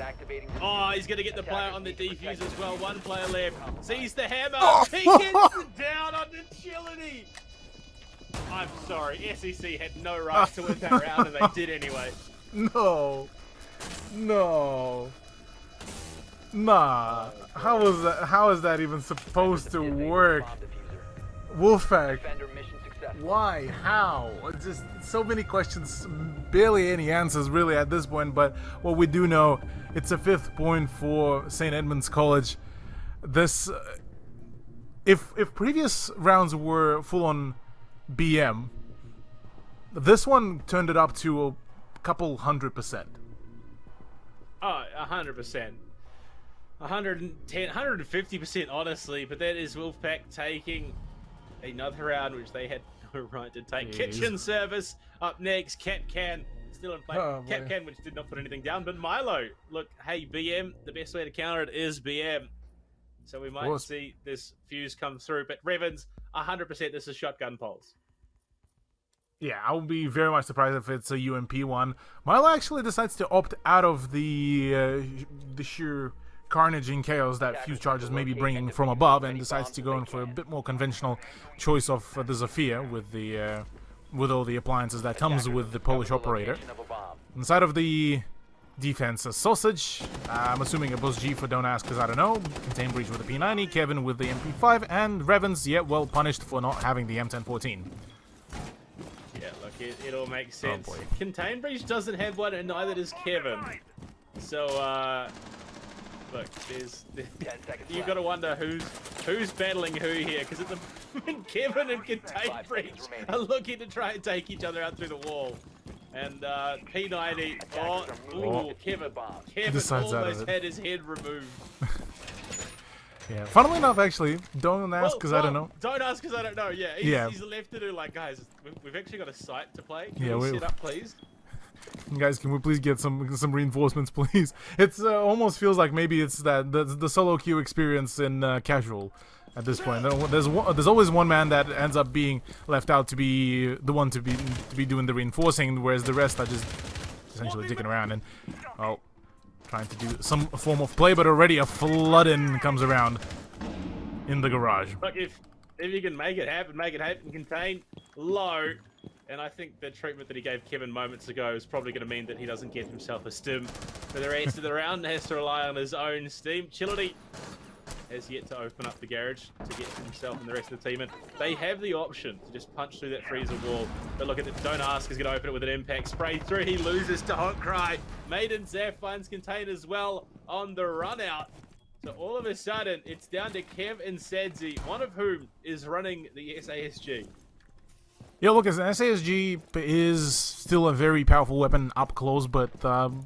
Oh, he's going to get the player on the defuse as well. One player left. Sees the hammer. He gets it down on the Chillity. I'm sorry. SEC had no right to win that round, and they did anyway. No. No. Nah. How is that even supposed to work? Wolfpack. Why? How? Just so many questions, barely any answers really at this point, but what we do know, it's a 5th point for St. Edmunds College. This, if previous rounds were full on BM, this one turned it up to a couple 100%. Oh, 100%. 110, 150% honestly, but that is Wolfpack taking another round which they had no right to take. Jeez. Kitchen Service up next. Capcan still in play. Capcan, which did not put anything down, but Milo, look, hey, BM, the best way to counter it is BM. So we might see this fuse come through, but Revens, 100% this is shotgun pulse. Yeah, I would be very much surprised if it's a UMP one. Milo actually decides to opt out of the sheer carnage and chaos that fuse charges may be bringing from above, and decides to go in for a bit more conventional choice of the Zafir with all the appliances that comes with the Polish operator. Inside of the defense, a Sausage, I'm assuming a Buzz G for Don't Ask because I don't know, Contain Breach with the P90, Kevin with the MP5, and Revens, yeah, well punished for not having the M1014. Yeah, look, it all makes sense. Oh boy. Contain Breach doesn't have one, and neither does Kevin. So, look, you've got to wonder who's battling who here, because Kevin and Contain Breach are looking to try and take each other out through the wall. And P90, Kevin Decides almost had his head removed. Yeah. Funnily enough, actually, don't ask because I don't know. Don't ask because I don't know. Yeah. He's left to do like, guys, we've actually got a site to play. Can we set up, please? Guys, can we please get some reinforcements, please? It's almost feels like maybe it's the solo queue experience in casual at this point. There's always one man that ends up being left out to be the one to be doing the reinforcing, whereas the rest are just essentially dicking around and trying to do some form of play. But already a flood-in comes around in the garage. Look, if you can make it happen, contain low. And I think the treatment that he gave Kevin moments ago is probably going to mean that he doesn't get himself a stim for the rest of the round. Has to rely on his own steam. Chillity has yet to open up the garage to get himself and the rest of the team in. They have the option to just punch through that freezer wall. But look at it. Don't Ask is going to open it with an impact. Spray through. He loses to Honkcry. Maiden Zaf finds Contain as well on the run out. So all of a sudden, it's down to Kev and Sadzi, one of whom is running the SASG. Yeah, look, as an SASG is still a very powerful weapon up close, but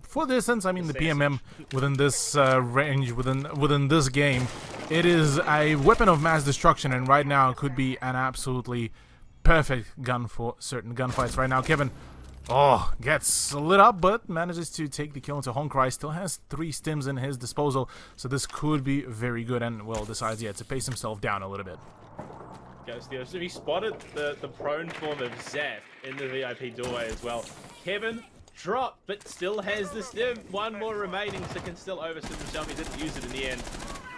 for distance, I mean, the PMM within this range, within this game, it is a weapon of mass destruction, and right now could be an absolutely perfect gun for certain gunfights. Right now, Kevin, gets lit up, but manages to take the kill into Honkcry. Still has 3 stims in his disposal, so this could be very good, and, well, decides, to pace himself down a little bit. Goes the so he spotted the prone form of Zaf in the VIP doorway as well. Kevin dropped, but still has the stim. 1 more remaining, so can still overstim himself. He didn't use it in the end.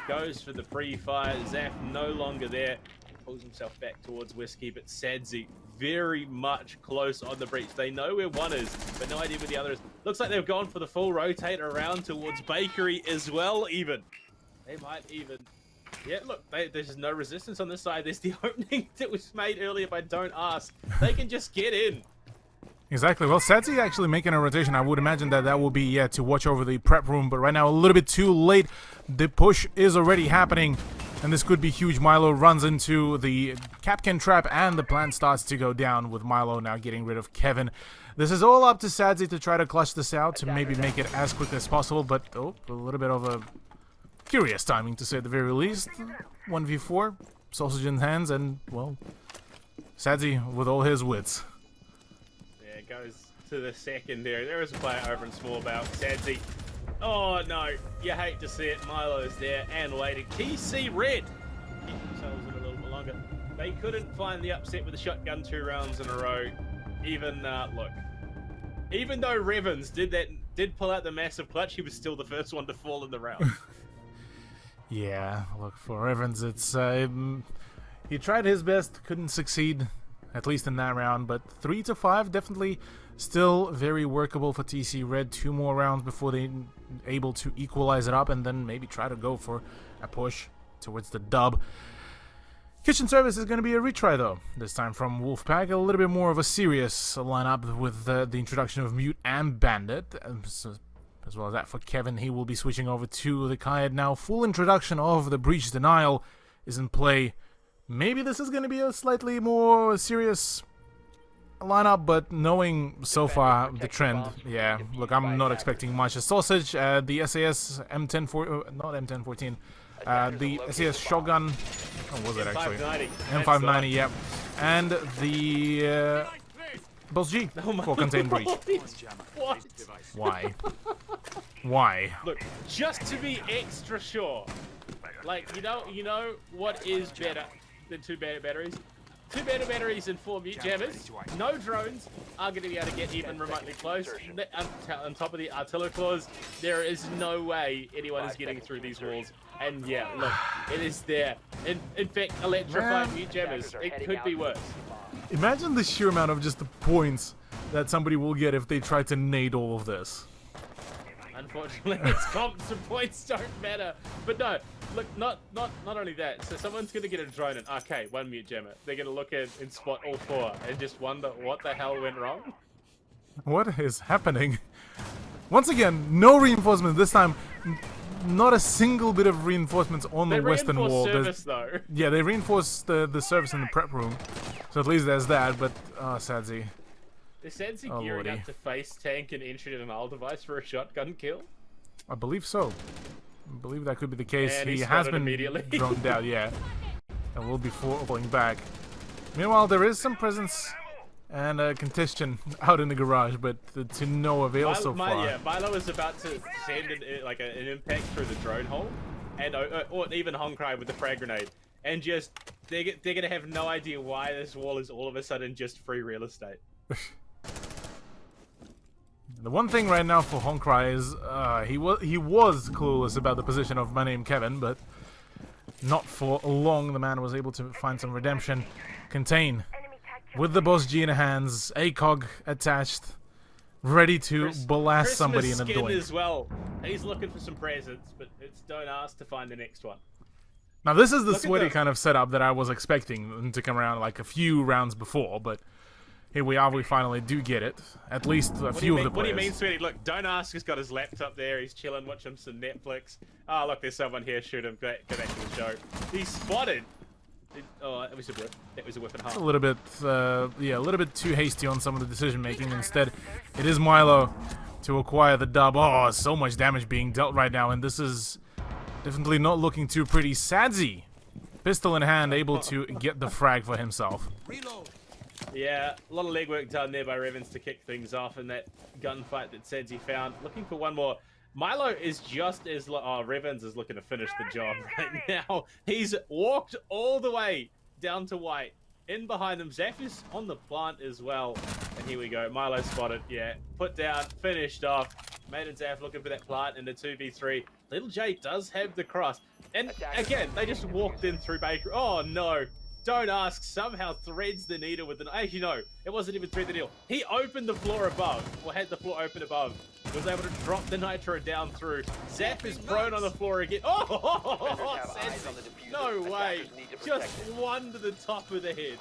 Goes for the pre-fire. Zaf no longer there. Pulls himself back towards Whiskey, but Sadzi very much close on the breach. They know where one is, but no idea where the other is. Looks like they've gone for the full rotate around towards Bakery as well, even. They might even... Yeah, look, there's no resistance on this side. There's the opening that was made earlier by Don't Ask. They can just get in. Exactly. Well, Sadzi actually making a rotation. I would imagine that would be, to watch over the prep room. But right now, a little bit too late. The push is already happening. And this could be huge. Milo runs into the Capcan trap, and the plan starts to go down with Milo now getting rid of Kevin. This is all up to Sadzi to try to clutch this out, to maybe make it as quick as possible. But, a little bit of a... curious timing, to say the very least. 1v4, sausage in hands, and, well, Sadzi with all his wits. Yeah, it goes to the second there. There is a player over in small belt. Sadzi. Oh, no. You hate to see it. Milo's there and waiting. TC Red. Keep themselves in a little bit longer. They couldn't find the upset with the shotgun 2 rounds in a row. Even, look. Even though Revens did pull out the massive clutch, he was still the first one to fall in the round. Yeah, look, for Evans, it's he tried his best, couldn't succeed, at least in that round, but 3 to 5 definitely still very workable for TC Red. 2 more rounds before they're able to equalize it up and then maybe try to go for a push towards the dub. Kitchen Service is going to be a retry, though, this time from Wolfpack. A little bit more of a serious lineup with the introduction of Mute and Bandit. As well as that for Kevin, he will be switching over to the Kaid now. Full introduction of the Breach Denial is in play. Maybe this is going to be a slightly more serious lineup, but knowing so far the trend, yeah, look, I'm not expecting much. A sausage, the SAS M10, not M1014, the SAS shotgun, what was it actually? M590, yep. And the Boss G for Contain Breach. What? Why? Why? Look, just to be extra sure, like, you know what is better than 2 Bandit batteries? 2 Bandit batteries and 4 Mute Jammers. No drones are going to be able to get even remotely close. On top of the artillery claws, there is no way anyone is getting through these walls. And yeah, look, it is there. In fact, electrified Mute Jammers. It could be worse. Imagine the sheer amount of just the points that somebody will get if they try to nade all of this. Unfortunately, its comps and points don't matter. But no, look, not only that. So someone's going to get a drone and, okay, 1 Mute Jammer. They're going to look at and spot all 4 and just wonder what the hell went wrong. What is happening? Once again, no reinforcements. This time, not a single bit of reinforcements on the western wall. Service, though. Yeah, they reinforced the service in the prep room. So at least there's that, but, Sadzi. Is Sadzi gearing up to face tank and entry in an owl device for a shotgun kill? I believe so. I believe that could be the case. And he he has spotted been immediately. droned out, yeah. And will be falling back. Meanwhile, there is some presence and contention out in the garage, but to no avail so far. Yeah, Milo is about to send an impact through the drone hole, and or even Honkai with the frag grenade, and just they're gonna have no idea why this wall is all of a sudden just free real estate. The one thing right now for Honkai is he was clueless about the position of my name Kevin, but not for long. The man was able to find some redemption. Contain with the boss G in hands, ACOG attached, ready to blast somebody in the doink. As well. He's looking for some presents, but it's don't ask to find the next one. Now this is the sweaty kind of setup that I was expecting to come around like a few rounds before, but here we are, we finally do get it. At least a few of the players. What do you mean, sweaty? Look, Don't Ask has got his laptop there, he's chilling, watching some Netflix. Oh, look, there's someone here, shoot him, go back to the show. He's spotted! Oh, it was a whip. It was a whip and a half. A little bit, yeah, a little bit too hasty on some of the decision making. Instead, it is Milo to acquire the dub. Oh, so much damage being dealt right now, and this is definitely not looking too pretty. Sadzi, pistol in hand, able to get the frag for himself. Reload. Yeah, a lot of legwork done there by Revens to kick things off in that gunfight that Sadzi found. Looking for one more. Milo is just as... Oh, Revens is looking to finish the job right now. He's walked all the way down to white. In behind them, Zaf is on the plant as well. And here we go. Milo spotted. Yeah, put down, finished off. Made and Zaf looking for that plant in the 2v3. Little J does have the cross. And again, they just walked in through Baker. Oh, no. Don't Ask somehow threads the needle with an... Actually, no. It wasn't even thread the needle. He opened the floor above. Or had the floor open above. Was able to drop the nitro down through. Zap is prone on the floor again. Oh! No way. Just one to the top of the head.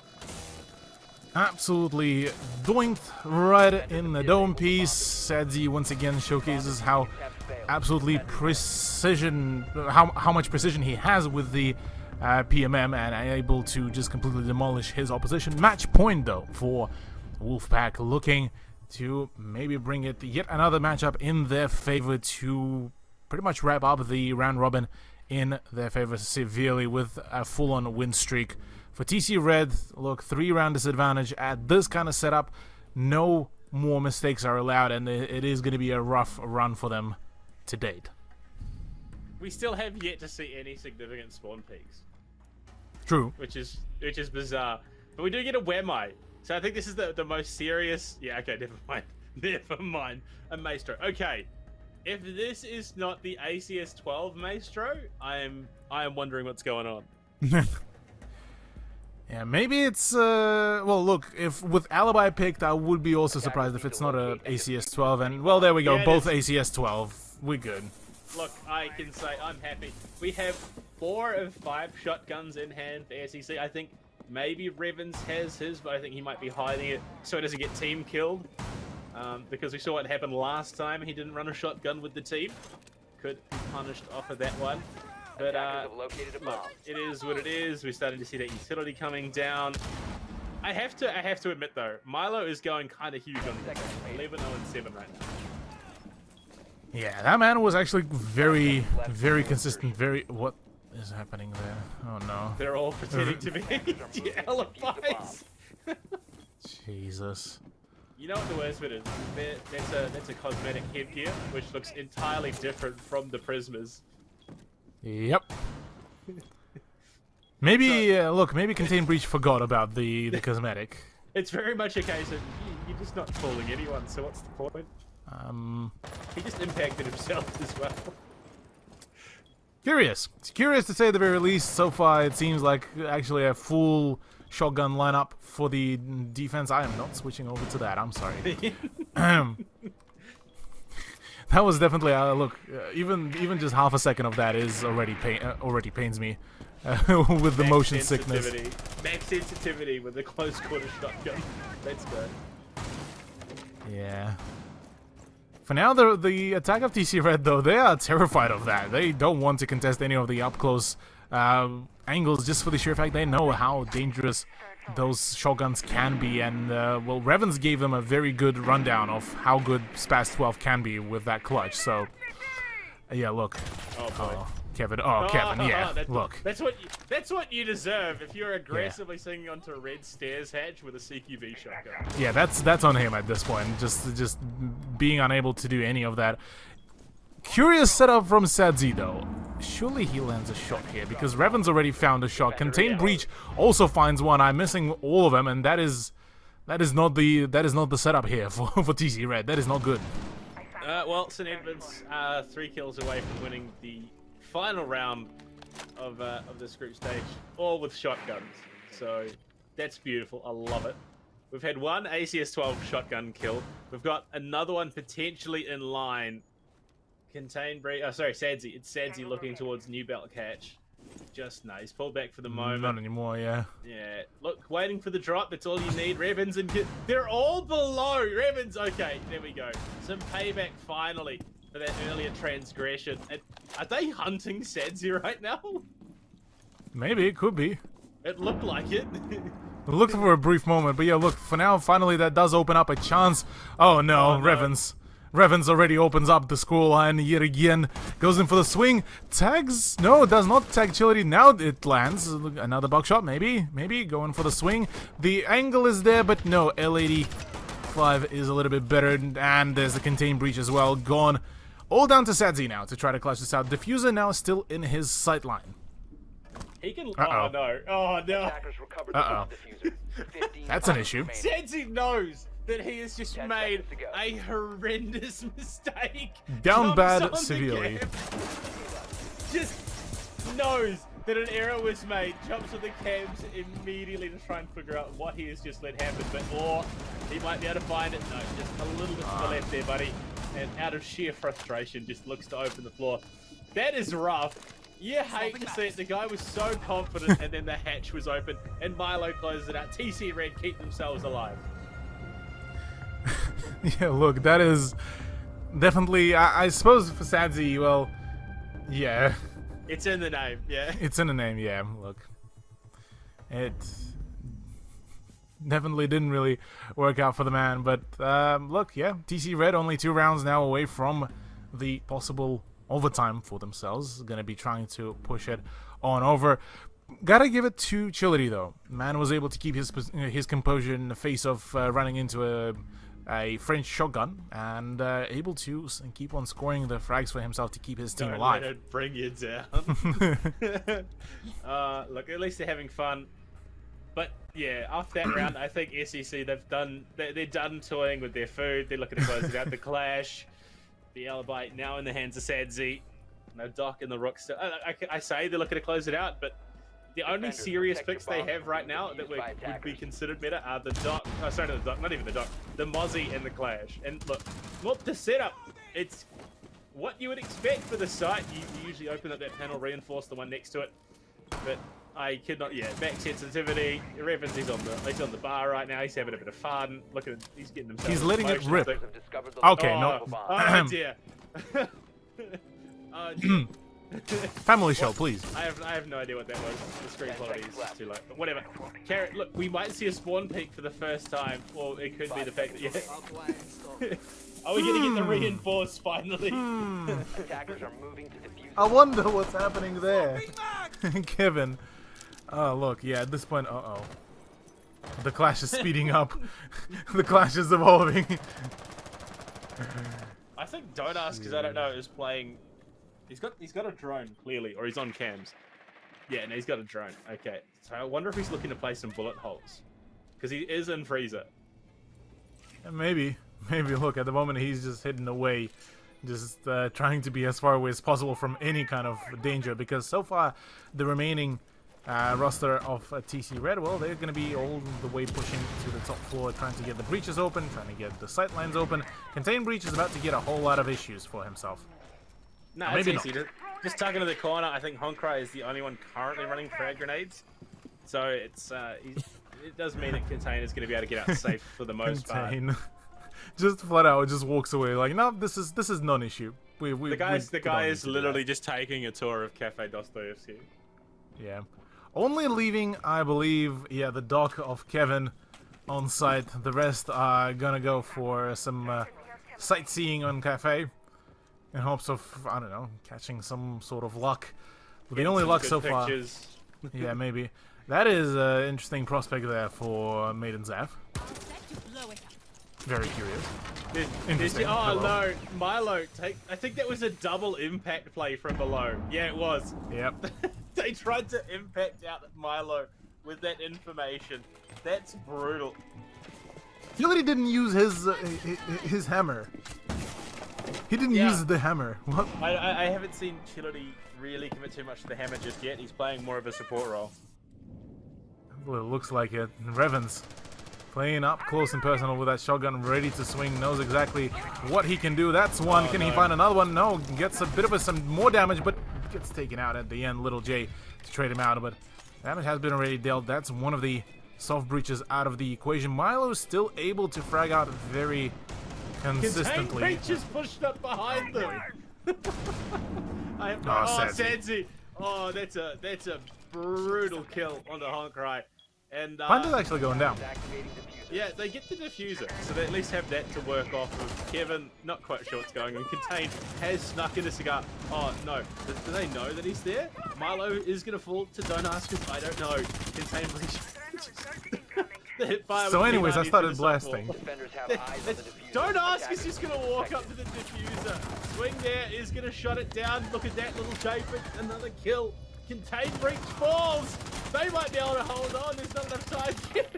Absolutely doinked right in the dome piece. Sadzi once again showcases how absolutely precision... How much precision he has with the... PMM and able to just completely demolish his opposition. Match point though for Wolfpack, looking to maybe bring it yet another matchup in their favor to pretty much wrap up the round robin in their favor severely with a full-on win streak. For TC Red, look, 3-round disadvantage at this kind of setup. No more mistakes are allowed, and it is going to be a rough run for them to date. We still have yet to see any significant spawn peaks. True. Which is bizarre. But we do get a Wemai. So I think this is the most serious... Yeah, okay, never mind. Never mind. A Maestro. Okay. If this is not the ACS-12 Maestro, I am wondering what's going on. Yeah, maybe it's... well, look, if with Alibi picked, I would be also surprised if it's not a ACS-12. And, well, there we go. Both ACS-12. We're good. Look, I can say I'm happy. We have 4 of 5 shotguns in hand for SEC. I think maybe Revens has his, but I think he might be hiding it so he doesn't get team killed. Because we saw what happened last time. He didn't run a shotgun with the team. Could be punished off of that one. But look, it is what it is. We're starting to see that utility coming down. I have to admit though, Milo is going kind of huge on this. 11-0-7 right now. Yeah, that man was actually very, very consistent. What is happening there? Oh no. They're all pretending to be alibis. Jesus. You know what the worst bit is? That's a cosmetic headgear, which looks entirely different from the Prismas. Yep. Maybe, look, maybe Contain Breach forgot about the cosmetic. It's very much a case of, you're just not fooling anyone, so what's the point? He just impacted himself as well. Curious. It's curious to say the very least. So far, it seems like actually a full shotgun lineup for the defense. I am not switching over to that. I'm sorry. That was definitely look. Even just half a second of that is already pains me with the motion sickness. Max sensitivity with the close quarter shotgun. Let's go. Yeah. For now, the attack of TC Red, though, they are terrified of that. They don't want to contest any of the up-close angles just for the sheer fact they know how dangerous those shotguns can be. And, well, Revens gave them a very good rundown of how good Spaz 12 can be with that clutch. So, Yeah, look. Oh boy. Kevin. Oh, Kevin. Yeah. Look. That's what you deserve if you're aggressively swinging onto a red stairs hatch with a CQB shotgun. Yeah, that's on him at this point. Just being unable to do any of that. Curious setup from Sadzi though. Surely he lands a shot here because Revan's already found a shot. Contain Breach also finds one. I'm missing all of them, and that is not the setup here for TC Red. That is not good. Well, St. Edmunds 3 kills away from winning the final round of this group stage, all with shotguns. So that's beautiful. I love it. We've had one ACS-12 shotgun kill. We've got another one potentially in line. Contain Breach. Oh, sorry, Sadzi. It's Sadzi looking towards New Belt Catch. Just nice. Pull back for the moment. Not anymore, yeah. Yeah. Look, waiting for the drop. That's all you need. Revens and they're all below. Revens. Okay, there we go. Some payback finally for that earlier transgression. And are they hunting Sadzi right now? Maybe it could be. It looked like it. It looked for a brief moment, but yeah, look. For now, finally, that does open up a chance. Oh no, Revens. Revens already opens up the scoreline yet again. Goes in for the swing. Tags? No, does not tag Chility. Now it lands. Another buckshot, maybe. Maybe going for the swing. The angle is there, but no. L85 is a little bit better. And there's the Contain Breach as well. Gone. All down to Sadzi now to try to clutch this out. Diffuser now still in his sight line. He can. Oh no. Oh no. Uh-oh. That's an issue. Sadzi knows that he has just made a horrendous mistake. Down bad severely. Just knows that an error was made, jumps on the cams immediately to try and figure out what he has just let happen, or he might be able to find it. No, just a little bit to the left there, buddy. And out of sheer frustration, just looks to open the floor. That is rough. You hate to see it. The guy was so confident, and then the hatch was open, and Milo closes it out. TC Red keep themselves alive. Yeah, look, that is definitely, I suppose for Sadzi, well, yeah. It's in the name, yeah. It's in the name, yeah, look. It definitely didn't really work out for the man, but look, yeah, TC Red only 2 rounds now away from the possible overtime for themselves. Gonna be trying to push it on over. Gotta give it to Chility though. Man was able to keep his composure in the face of running into a French shotgun and able to keep on scoring the frags for himself to keep his team alive. Let it bring you down. Look, at least they're having fun. But yeah, after that round, I think SEC they're done toying with their food. They're looking to close it out. The clash, the alibi now in the hands of Sadzi. No Doc and the Rook still. I say they're looking to close it out, but the only serious picks they have right now that would be considered better are the Doc. Oh, sorry, not the Doc, not even the Doc. The Mozzie and the Clash. And look, the setup. It's what you would expect for the site. You usually open up that panel, reinforce the one next to it. But I could not. Yeah, back sensitivity. Revens, he's on the bar right now. He's having a bit of fun. Look at, he's getting himself. He's letting it rip. Okay, no. Oh dear. Oh dear. Family show, please. I have no idea what that was. The screen quality is just too low. But whatever. Carrot, look, we might see a spawn peak for the first time, or it could be the fact that Are we gonna get the reinforced finally? Attackers are moving to defuse. I wonder what's happening there. Kevin. Oh look, yeah, at this point, the clash is speeding up. The clash is evolving. I think Don't Ask, because I don't know, is playing. He's got a drone, clearly, or he's on cams. Yeah, no, he's got a drone. Okay, so I wonder if he's looking to play some bullet holes. Because he is in freezer. Maybe. Look, at the moment he's just hidden away. Just trying to be as far away as possible from any kind of danger. Because so far, the remaining roster of TC Red, well, they're going to be all the way pushing to the top floor, trying to get the breaches open, trying to get the sight lines open. Contain Breach is about to get a whole lot of issues for himself. No, it's easy. Just tuck into the corner. I think Honkai is the only one currently running frag grenades. So it's it does mean that Contain is going to be able to get out safe for the most part. Just flat out just walks away like, no, this is non-issue. The guy is literally just taking a tour of Cafe Dostoevsky. Yeah. Only leaving, I believe, the dock of Kevin on site. The rest are gonna go for some sightseeing on Cafe. in hopes of, I don't know, catching some sort of luck. But the Getting only some luck good so far. pictures. Yeah, maybe. That is an interesting prospect there for Maiden Zaf. Very curious. Interesting. Oh Hello. no, Milo! I think that was a double impact play from below. Yeah, it was. Yep. They tried to impact out Milo with that information. That's brutal. Chility didn't use his hammer. He didn't use the hammer. What? I haven't seen Chility really commit too much to the hammer just yet. He's playing more of a support role. Well, it looks like it. Revens playing up close and personal with that shotgun, ready to swing, knows exactly what he can do. That's one. Oh, Can he find another one? No. Gets a bit of some more damage, but gets taken out at the end. Little J to trade him out, but damage has been already dealt. That's one of the soft breaches out of the equation. Milo's still able to frag out very consistently. Creatures pushed up behind them. Sansi. Oh, that's a brutal kill on the Honkai. And Panda's actually going down. yeah, they get the diffuser, so they at least have that to work off of. Kevin, not quite sure what's going on. Contain has snuck in a cigar. Oh no, do they know that he's there? Milo is gonna fall to don't ask us. I don't know. Contain breach. So anyways, I started blasting. Don't ask is just gonna walk up to the diffuser. Swing there is gonna shut it down. Look at that little J-Pick, another kill. Contain breach falls. They might be able to hold on. There's not enough time.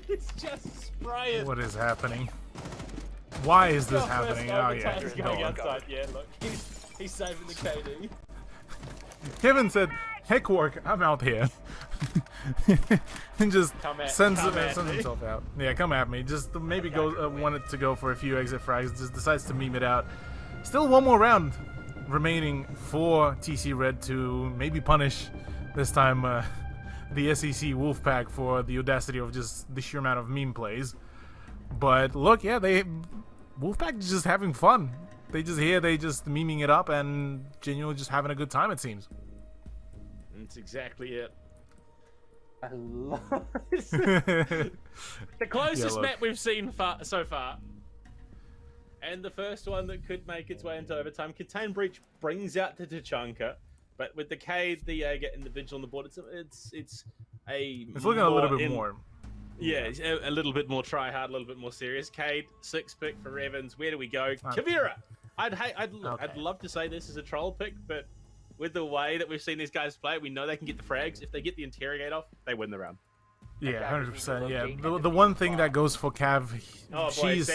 It's just spraying. What is happening? Why is this happening? Oh yeah, He's going outside. Yeah, look, he's saving the KD. Kevin said, "Heck work, I'm out here," and just sends himself out. Yeah, come at me. Just maybe go wanted to go for a few exit frags. Just decides to meme it out. Still one more round remaining for TC Red to maybe punish this time the SEC Wolfpack for the audacity of just the sheer amount of meme plays. But look, yeah, Wolfpack is just having fun. They just memeing it up and genuinely just having a good time, it seems. That's exactly it. I love this. The closest map we've seen so far. And the first one that could make its way into overtime. Contain Breach brings out the Tachanka, but with the Cade, the Jaeger, and the Vigil on the board, it's looking a little bit more. Yeah, a little bit more try hard, a little bit more serious. Cade, 6 pick for Evans. Where do we go? Kavira. I'd love to say this is a troll pick, but with the way that we've seen these guys play, we know they can get the frags. If they get the interrogate off, they win the round. Yeah, 100%. Yeah, the one thing that goes for Cav, she's.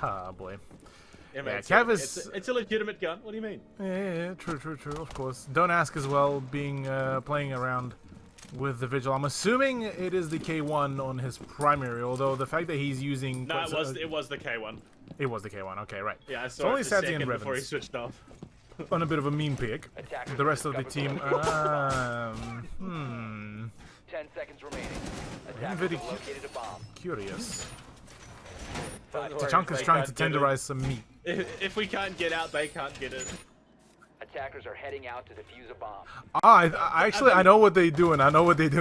Oh boy. Yeah, Cav is. It's a legitimate gun. What do you mean? Yeah, true. Of course. Don't ask as well. Being playing around with the Vigil. I'm assuming it is the K1 on his primary. Although the fact that he's using. No, it was the K1. It was the K1. Okay, right. Yeah, I saw only Sadzi and before he switched off. On a bit of a meme pick. The rest of the team. 10 seconds remaining. Attackers located a bomb. Curious. Tachanka's trying to tenderize some meat. If we can't get out, they can't get in. Attackers are heading out to defuse a bomb. I know what they're doing.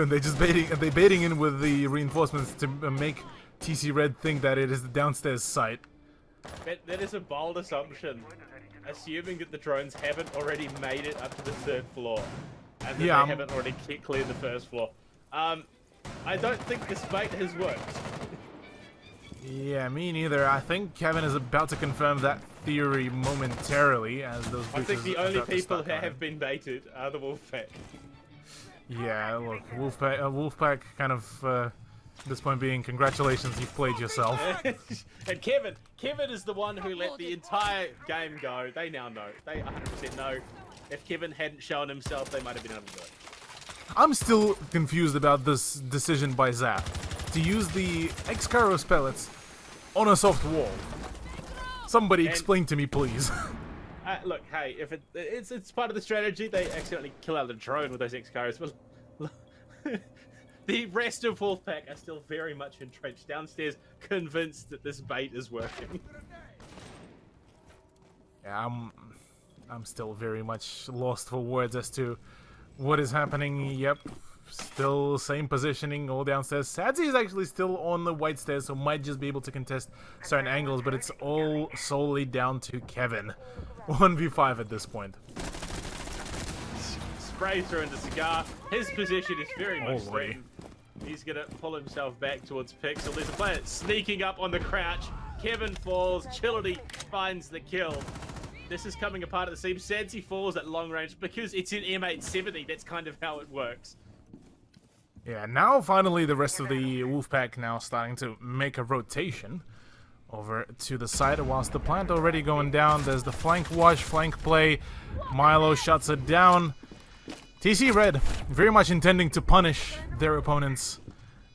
They're just baiting in with the reinforcements to make TC Red think that it is the downstairs site. That is a bold assumption, assuming that the drones haven't already made it up to the 3rd floor, and that they haven't already cleared the 1st floor. I don't think this bait has worked. Yeah, me neither. I think Kevin is about to confirm that theory momentarily, as those. I think the only people who have been baited are the Wolfpack. Yeah, look, Wolfpack kind of, at this point being, congratulations, you've played yourself. And Kevin is the one who let the entire game go. They now know. They 100% know. If Kevin hadn't shown himself, they might have been able to do it. I'm still confused about this decision by Zap to use the X-Kairos pellets on a soft wall. Somebody explain to me, please. Look, hey, if it's part of the strategy, they accidentally kill out the drone with those X-Kairos, but the rest of Wolfpack are still very much entrenched downstairs, convinced that this bait is working. Yeah, I'm still very much lost for words as to what is happening. Yep, Still same positioning, all downstairs. Sadzi is actually still on the white stairs, so might just be able to contest certain angles, but it's all solely down to Kevin. 1v5 at this point. Spray through into Cigar. His position is very much threatened. He's going to pull himself back towards Pixel. There's a player sneaking up on the crouch. Kevin falls. Chility finds the kill. This is coming apart at the seams. Sadzi falls at long range because it's in M870. That's kind of how it works. Yeah, now finally the rest of the Wolfpack now starting to make a rotation over to the side, whilst the plant already going down. There's the flank wash, flank play. Milo shuts it down. TC Red very much intending to punish their opponents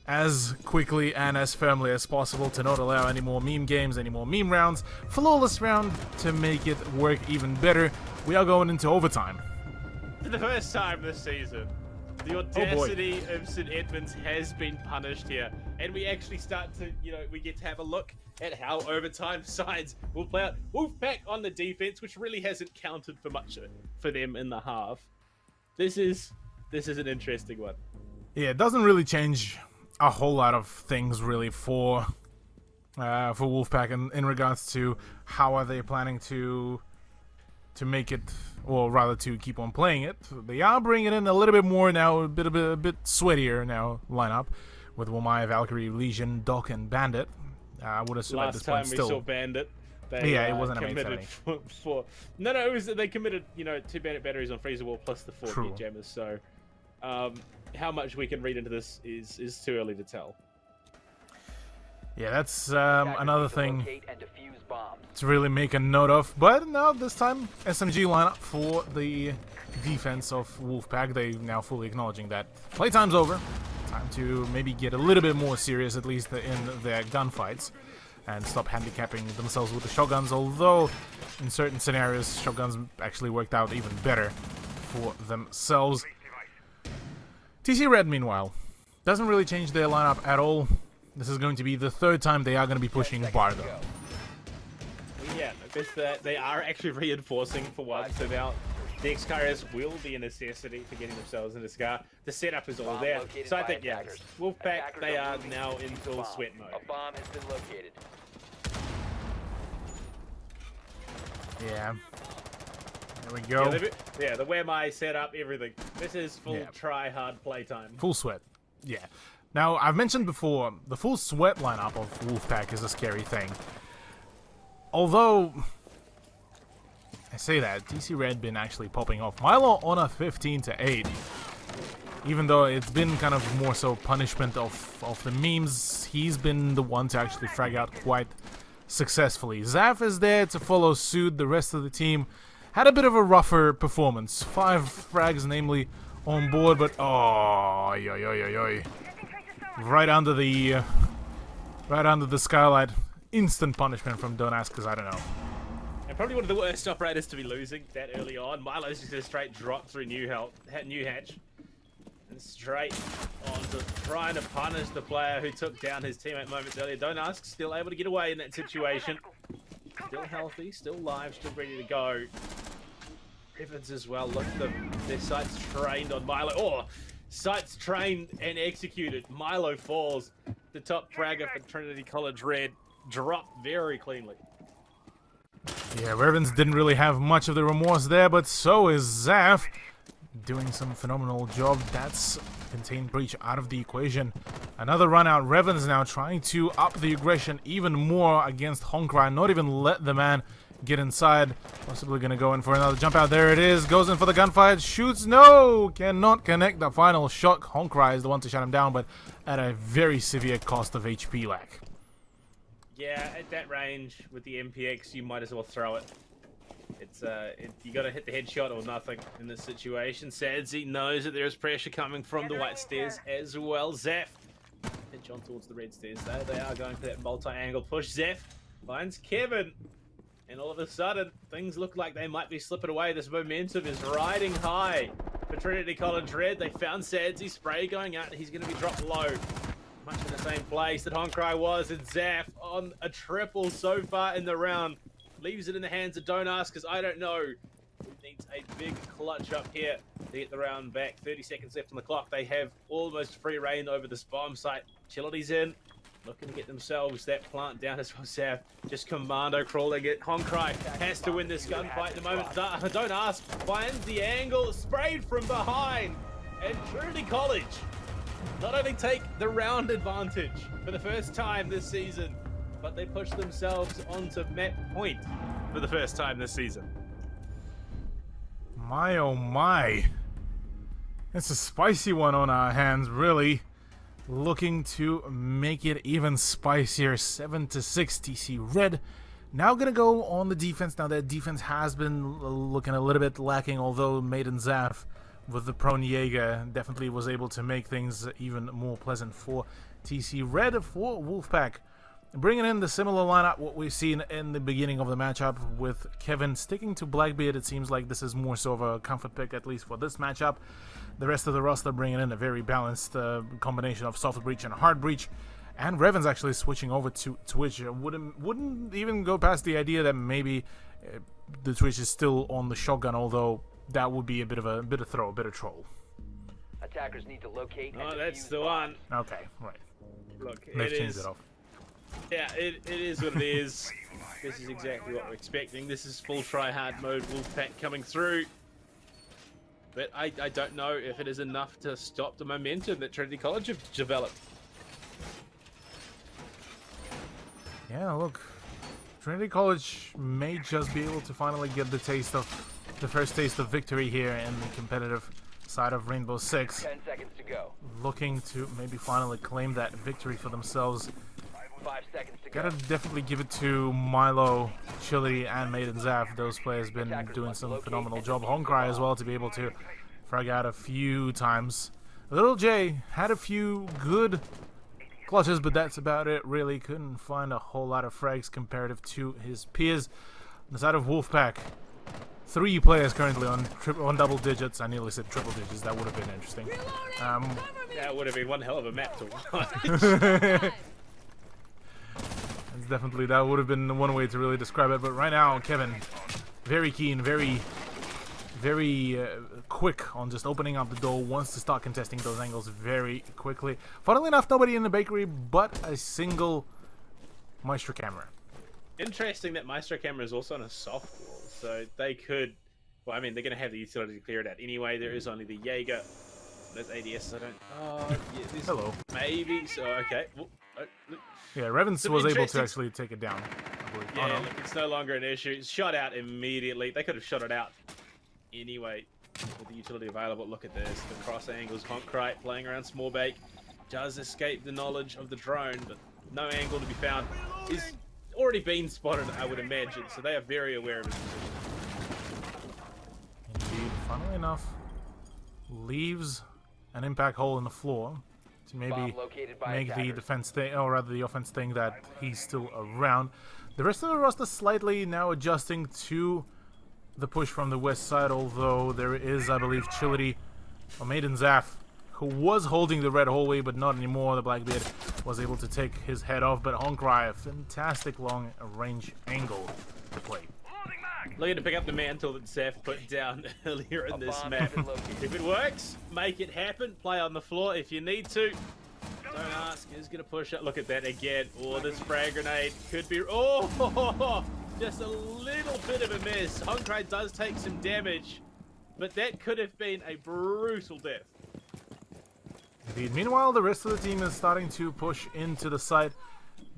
as quickly and as firmly as possible to not allow any more meme games, any more meme rounds. Flawless round to make it work even better. We are going into overtime. For the first time this season, the audacity of St. Edmunds has been punished here. And we actually start to, we get to have a look at how overtime sides will play out. Wolfpack on the defense, which really hasn't counted for much for them in the half. This is an interesting one. Yeah, it doesn't really change a whole lot of things really for Wolfpack in regards to how are they planning to make it, or rather to keep on playing it. They are bringing in a little bit more now, a bit sweatier now lineup with Womai, Valkyrie, Legion, Doc, and Bandit. I would assume at this point still. Last time we saw Bandit, it wasn't committed for no, it was they committed 2 Bandit batteries on Freezer Wall plus the 4 Gear Jammers. So how much we can read into this is too early to tell. Yeah, that's another thing to really make a note of. But no, this time SMG lineup for the defense of Wolfpack. They now fully acknowledging that playtime's over. Time to maybe get a little bit more serious, at least in their gunfights, and stop handicapping themselves with the shotguns. Although in certain scenarios, shotguns actually worked out even better for themselves. TC Red, meanwhile, doesn't really change their lineup at all. This is going to be the third time they are going to be pushing bar, though. Yeah, because they are actually reinforcing for once, so now the X-Carriers will be a necessity for getting themselves into Scar. The setup is all there. So I think, yeah, Wolfpack, they are now in full sweat mode. A bomb has been located. Yeah. There we go. Yeah, the Where My setup, everything. This is full try-hard playtime. Full sweat. Yeah. Now, I've mentioned before, the full sweat lineup of Wolfpack is a scary thing. Although, I say that, TC Red been actually popping off. Milo on a 15-8. Even though it's been kind of more so punishment of the memes, he's been the one to actually frag out quite successfully. Zaf is there to follow suit. The rest of the team had a bit of a rougher performance. 5 frags, namely, on board, but oh, right under the skylight. Instant punishment from Don't Ask, because I don't know. And probably one of the worst operators to be losing that early on. Milo's just going to straight drop through New Hatch. And straight on to trying to punish the player who took down his teammate moments earlier. Don't Ask, still able to get away in that situation. Still healthy, still live, still ready to go. Evans as well, look at them. Their sights trained on Milo. Oh, sights trained and executed. Milo falls. The top fragger for Trinity College Red dropped very cleanly. Yeah, Revens didn't really have much of the remorse there, but so is Zaf. Doing some phenomenal job. That's Contained Breach out of the equation. Another run out. Revens now trying to up the aggression even more against Honkai. Not even let the man get inside. Possibly going to go in for another jump out. There it is. Goes in for the gunfight. Shoots. No! Cannot connect the final shot. Honkai is the one to shut him down, but at a very severe cost of HP lack. Yeah, at that range with the MPX, you might as well throw it. It's you got to hit the headshot or nothing in this situation. Sadzi knows that there is pressure coming from the white stairs as well. Zeph head on towards the red stairs though. They are going for that multi-angle push. Zeph finds Kevin, and all of a sudden things look like they might be slipping away. This momentum is riding high for Trinity College Red. They found Sadzi. Spray going out. He's going to be dropped low. Much in the same place that Honkai was, and Zaf on a triple so far in the round. Leaves it in the hands of Don't Ask, because I don't know who needs a big clutch up here to get the round back. 30 seconds left on the clock. They have almost free reign over this bomb site. Chility's in, looking to get themselves that plant down as well. Sav just commando crawling it. Honkai has to win this gunfight at the moment. Don't ask. Finds the angle, sprayed from behind. And Trinity College not only take the round advantage for the first time this season, but they push themselves onto map point for the first time this season. My oh my. It's a spicy one on our hands, really. Looking to make it even spicier. 7-6 TC Red. Now gonna go on the defense. Now that defense has been looking a little bit lacking, although Maiden Zaf with the prone Jaeger definitely was able to make things even more pleasant for TC Red. For Wolfpack, bringing in the similar lineup what we've seen in the beginning of the matchup, with Kevin sticking to Blackbeard. It seems like this is more so of a comfort pick, at least for this matchup. The rest of the roster bringing in a very balanced combination of soft breach and hard breach. And Revan's actually switching over to Twitch. Wouldn't even go past the idea that maybe the Twitch is still on the shotgun, although that would be a bit of troll. Attackers need to locate. Oh, that's the one. Okay, right. Look, They've changed it off. Yeah, it is what it is. This is exactly what we're expecting. This is full try-hard mode. Wolfpack coming through. But I don't know if it is enough to stop the momentum that Trinity College have developed. Yeah, look, Trinity College may just be able to finally get the first taste of victory here in the competitive side of Rainbow Six. 10 seconds to go. Looking to maybe finally claim that victory for themselves. 5 seconds to go. Gotta definitely give it to Milo, Chili, and Maiden Zaf. Those players been doing some phenomenal job. Honkai as well to be able to frag out a few times. Little J had a few good clutches, but that's about it, really. Couldn't find a whole lot of frags comparative to his peers. On the side of Wolfpack, 3 players currently on double digits. I nearly said triple digits. That would have been interesting. That would have been one hell of a map to watch. Definitely, that would have been one way to really describe it. But right now, Kevin, very keen, very quick on just opening up the door, wants to start contesting those angles very quickly. Funnily enough, nobody in the bakery but a single Maestro camera. Interesting that Maestro camera is also on a soft wall, so they could... Well, I mean, they're going to have the utility to clear it out anyway. There is only the Jaeger. There's ADS, I don't... Oh, yeah, this Hello. Maybe, so, okay. Well, look. Yeah, Revens was able to actually take it down, I believe. Yeah, look, it's no longer an issue. It's shot out immediately. They could have shot it out anyway with the utility available. Look at this. The cross angles. Honkai playing around small bake. Does escape the knowledge of the drone, but no angle to be found. He's already been spotted, I would imagine, so they are very aware of his position. Indeed, funnily enough, leaves an impact hole in the floor to maybe make the defense thing, or rather the offense thing, that he's still around. The rest of the roster slightly now adjusting to the push from the west side, although there is, I believe, Chility, or Maiden Zaf, who was holding the red hallway, but not anymore. The Blackbeard was able to take his head off, but Honkai, a fantastic long range angle to play. Looking to pick up the mantle that Zaf put down earlier in this map. If it works, make it happen. Play on the floor if you need to. Don't ask. Who's going to push it? Look at that again. Oh, this frag grenade could be... Oh, just a little bit of a miss. Honkai does take some damage, but that could have been a brutal death. Indeed. Meanwhile, the rest of the team is starting to push into the site.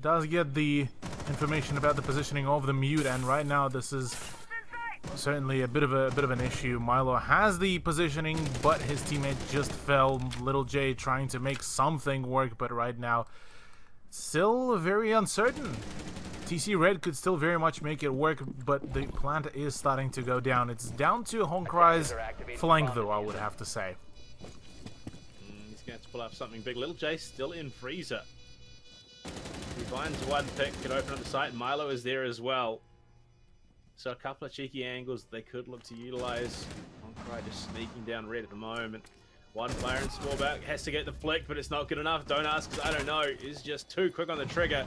Does get the information about the positioning of the mute, and right now this is certainly a bit of an issue. Milo has the positioning, but his teammate just fell. Little J trying to make something work, but right now still very uncertain. TC Red could still very much make it work, but the plant is starting to go down. It's down to Honkai's flank, though, I would have to say. He's going to pull up something big. Little J still in freezer. He finds one pick, can open up the site. Milo is there as well. So a couple of cheeky angles they could look to utilize. Honkai just sneaking down red at the moment. One player in small back has to get the flick, but it's not good enough. Don't ask, because I don't know. He's just too quick on the trigger.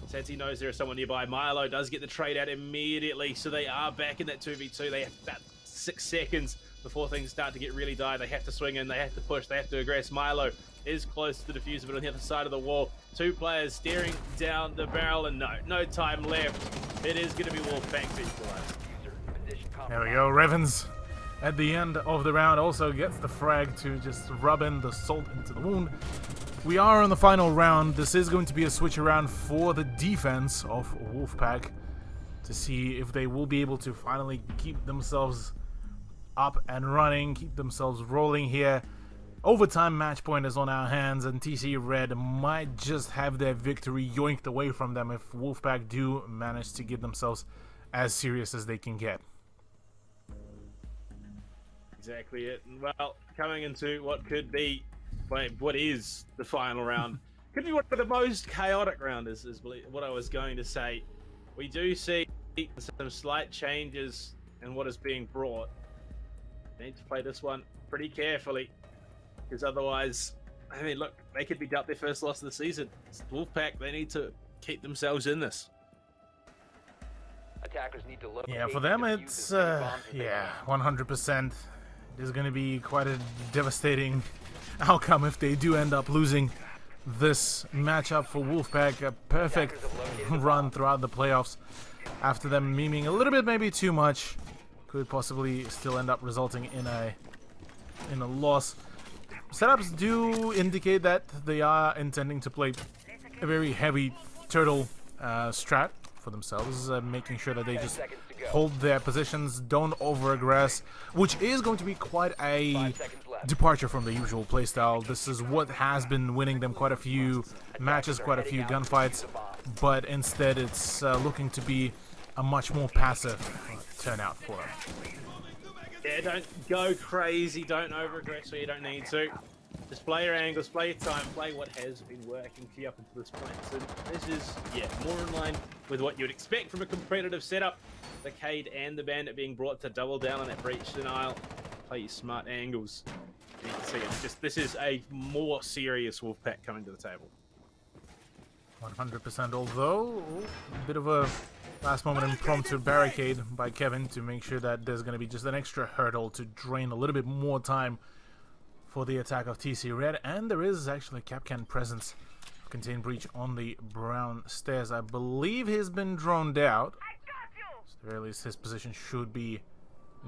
Since he knows there is someone nearby, Milo does get the trade out immediately, so they are back in that 2v2. They have about 6 seconds before things start to get really dire. They have to swing in, they have to push, they have to aggress. Milo is close to the diffuser, but on the other side of the wall, 2 players staring down the barrel, and no time left. It is going to be Wolfpack to equalize. There we go. Revens at the end of the round also gets the frag to just rub in the salt into the wound. We are on the final round. This is going to be a switch around for the defense of Wolfpack to see if they will be able to finally keep themselves up and running, keep themselves rolling here. Overtime match point is on our hands, and TC Red might just have their victory yoinked away from them if Wolfpack do manage to get themselves as serious as they can get. Exactly it. And well, coming into what could be, what is the final round, could be one of the most chaotic round is what I was going to say. We do see some slight changes in what is being brought. We need to play this one pretty carefully, because otherwise, I mean, look, they could be dealt their first loss of the season. It's Wolfpack, they need to keep themselves in this. Attackers need to look. Yeah, for them it's 100%. It is going to be quite a devastating outcome if they do end up losing this matchup for Wolfpack. A perfect run throughout the playoffs after them memeing a little bit, maybe too much, could possibly still end up resulting in a loss. Setups do indicate that they are intending to play a very heavy turtle strat for themselves, making sure that they just hold their positions, don't over-aggress, which is going to be quite a departure from the usual playstyle. This is what has been winning them quite a few matches, quite a few gunfights, but instead it's looking to be a much more passive turnout for them. Yeah, don't go crazy, don't over-aggress where you don't need to. Just play your angles, play your time, play what has been working for you up until this point. So this is, more in line with what you would expect from a competitive setup. The Cade and the Bandit being brought to double down on that breach denial. Play your smart angles. And you can see it's just, this is a more serious Wolfpack coming to the table. 100%, although a bit of a last moment impromptu barricade by Kevin to make sure that there's going to be just an extra hurdle to drain a little bit more time for the attack of TC Red, and there is actually a Capcan presence of Contained Breach on the brown stairs. I believe he's been droned out, so at the very least his position should be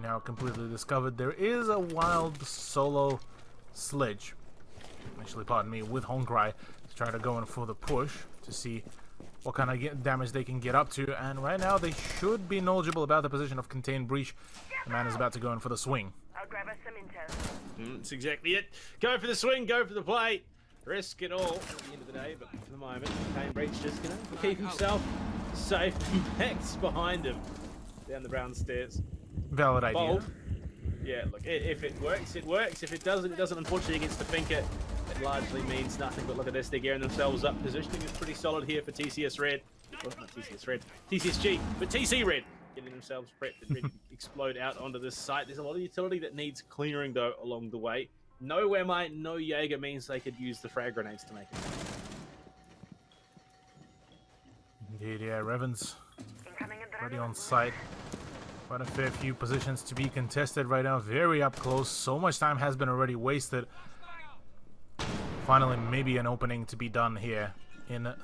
now completely discovered. There is a wild solo sledge, actually pardon me, with Honkai to try to go in for the push to see what kind of damage they can get up to, and right now they should be knowledgeable about the position of Contained Breach. The man is about to go in for the swing. I'll grab us some intel. That's exactly it. Go for the swing, go for the play. Risk it all at the end of the day, but for the moment, Contained Breach just going to keep himself safe and backs behind him down the brown stairs. Valid idea. Bold. Yeah, look, if it works, it works. If it doesn't, it doesn't. Unfortunately, against the Finker, it largely means nothing. But look at this, they're gearing themselves up. Positioning is pretty solid here for TCS Red. Well, not TCS Red, TCSG, but TC Red. Getting themselves prepped and ready to explode out onto this site. There's a lot of utility that needs clearing, though, along the way. No Wehrmite, no Jaeger means they could use the frag grenades to make it. Indeed, yeah, Revens already on site. Quite a fair few positions to be contested right now. Very up close. So much time has been already wasted. Finally, maybe an opening to be done here into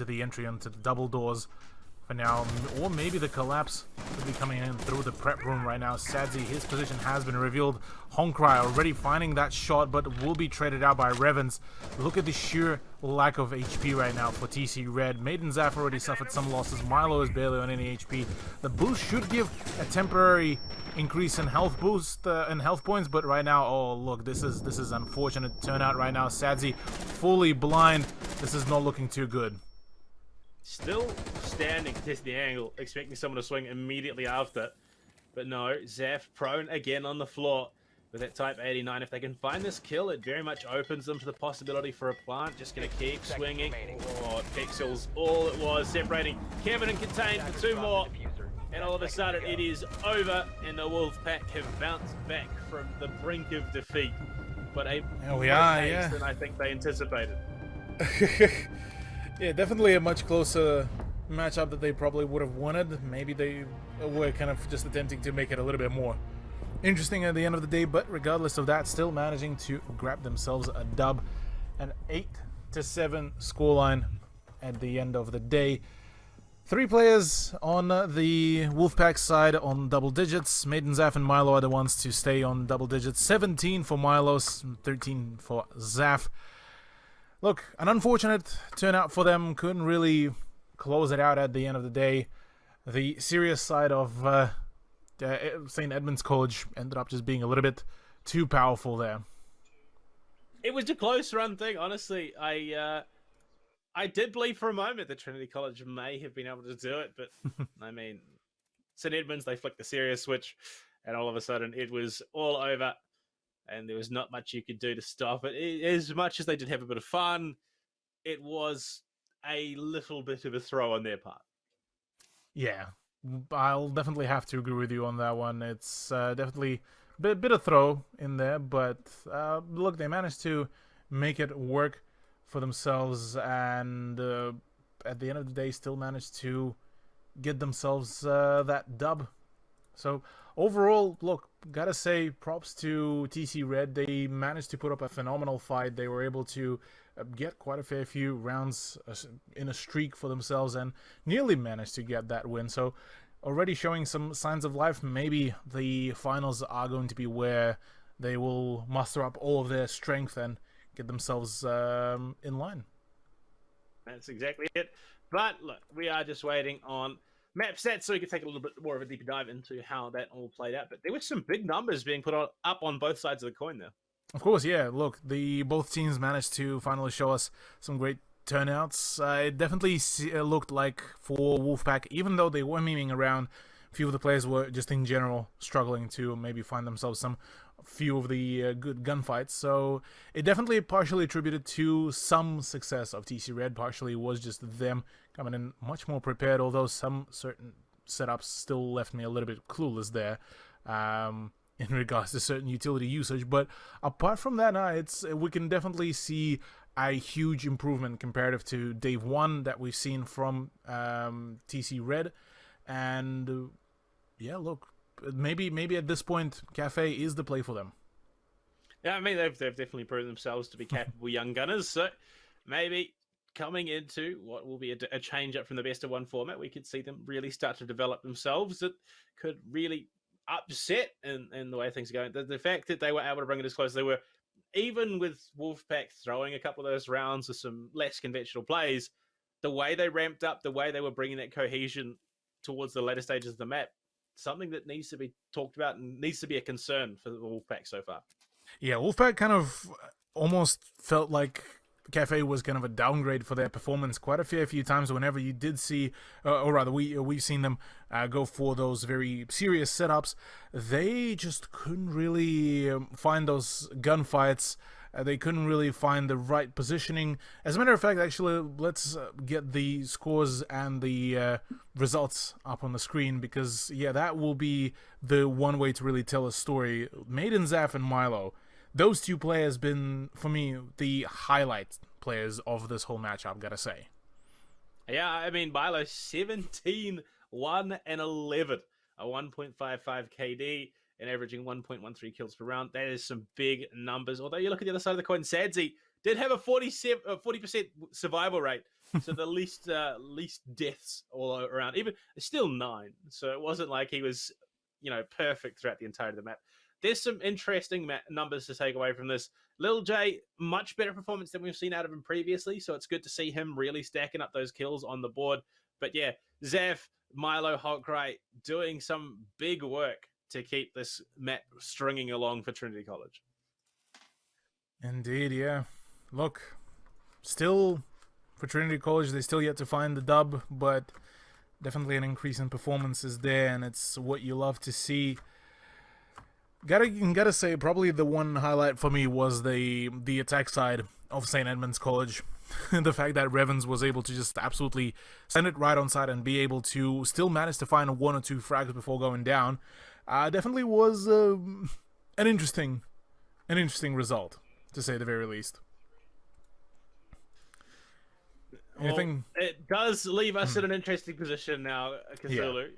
the entry onto the double doors for now, or maybe the collapse could be coming in through the prep room right now. Sadzi, his position has been revealed. Honkai already finding that shot, but will be traded out by Revens. Look at the sheer lack of HP right now for TC Red. Maiden Zaf already suffered some losses. Milo is barely on any HP. The boost should give a temporary increase in health boost and health points, but right now, oh look, this is unfortunate turnout right now. Sadzi fully blind. This is not looking too good. Still standing, testing the angle, expecting someone to swing immediately after. But no, Zaf prone again on the floor with that Type 89. If they can find this kill, it very much opens them to the possibility for a plant. Just going to keep swinging. Oh, pixels, all it was, separating Kevin and Contained for 2 more. And all of a sudden, it is over, and the Wolfpack have bounced back from the brink of defeat. But a more pace than I think they anticipated. Yeah, definitely a much closer matchup that they probably would have wanted. Maybe they were kind of just attempting to make it a little bit more interesting at the end of the day, but regardless of that, still managing to grab themselves a dub. An 8-7 scoreline at the end of the day. 3 players on the Wolfpack side on double digits. Maiden, Zaf, and Milo are the ones to stay on double digits. 17 for Milo, 13 for Zaf. Look, an unfortunate turnout for them. Couldn't really close it out at the end of the day. The serious side of St. Edmunds College ended up just being a little bit too powerful there. It was a close run thing, honestly. I did believe for a moment that Trinity College may have been able to do it, but I mean, St. Edmunds, they flicked the serious switch, and all of a sudden it was all over, and there was not much you could do to stop it. As much as they did have a bit of fun, it was a little bit of a throw on their part. Yeah, I'll definitely have to agree with you on that one. It's definitely a bit of throw in there, but look, they managed to make it work for themselves, and at the end of the day still managed to get themselves that dub. So overall, look, gotta say props to TC Red. They managed to put up a phenomenal fight. They were able to get quite a fair few rounds in a streak for themselves and nearly managed to get that win. So already showing some signs of life. Maybe the finals are going to be where they will muster up all of their strength and get themselves in line. That's exactly it. But look, we are just waiting on map stats so we can take a little bit more of a deeper dive into how that all played out. But there were some big numbers being put up on both sides of the coin there. Of course, yeah. Look, both teams managed to finally show us some great turnouts. It definitely looked like for Wolfpack, even though they were memeing around, a few of the players were just in general struggling to maybe find themselves some few of the good gunfights. So it definitely partially attributed to some success of TC Red. Partially was just them coming in much more prepared, although some certain setups still left me a little bit clueless there in regards to certain utility usage. But apart from that, we can definitely see a huge improvement comparative to Dave 1 that we've seen from TC Red. And yeah, look, maybe at this point, Cafe is the play for them. Yeah, I mean, they've definitely proven themselves to be capable young gunners. So maybe coming into what will be a change up from the best of one format, we could see them really start to develop themselves. That could really upset in the way things are going. The fact that they were able to bring it as close as they were, even with Wolfpack throwing a couple of those rounds with some less conventional plays, the way they ramped up, the way they were bringing that cohesion towards the later stages of the map, something that needs to be talked about and needs to be a concern for the Wolfpack so far. Yeah, Wolfpack kind of almost felt like Cafe was kind of a downgrade for their performance quite a fair few times whenever you did see, or rather we've seen them go for those very serious setups. They just couldn't really find those gunfights. They couldn't really find the right positioning. As a matter of fact, actually, let's get the scores and the results up on the screen, because, yeah, that will be the one way to really tell a story. Maiden, Zaf, and Milo, those two players been, for me, the highlight players of this whole matchup, gotta say. Yeah, I mean, Milo 17, 1, and 11. A 1.55 KD and averaging 1.13 kills per round. That is some big numbers. Although you look at the other side of the coin, Sadzi did have a 40% survival rate. So the least deaths all around. Even still 9. So it wasn't like he was, perfect throughout the entirety of the map. There's some interesting numbers to take away from this. Lil J, much better performance than we've seen out of him previously, so it's good to see him really stacking up those kills on the board. But yeah, Zaf, Milo, Hawkeye doing some big work to keep this map stringing along for Trinity College. Indeed, yeah. Look, still for Trinity College, they still yet to find the dub, but definitely an increase in performance is there, and it's what you love to see. Gotta say, probably the one highlight for me was the attack side of St. Edmunds College. The fact that Revens was able to just absolutely send it right on side and be able to still manage to find 1 or 2 frags before going down, definitely was an interesting result, to say the very least. Anything? Well, it does leave us in an interesting position now, Cthulhu.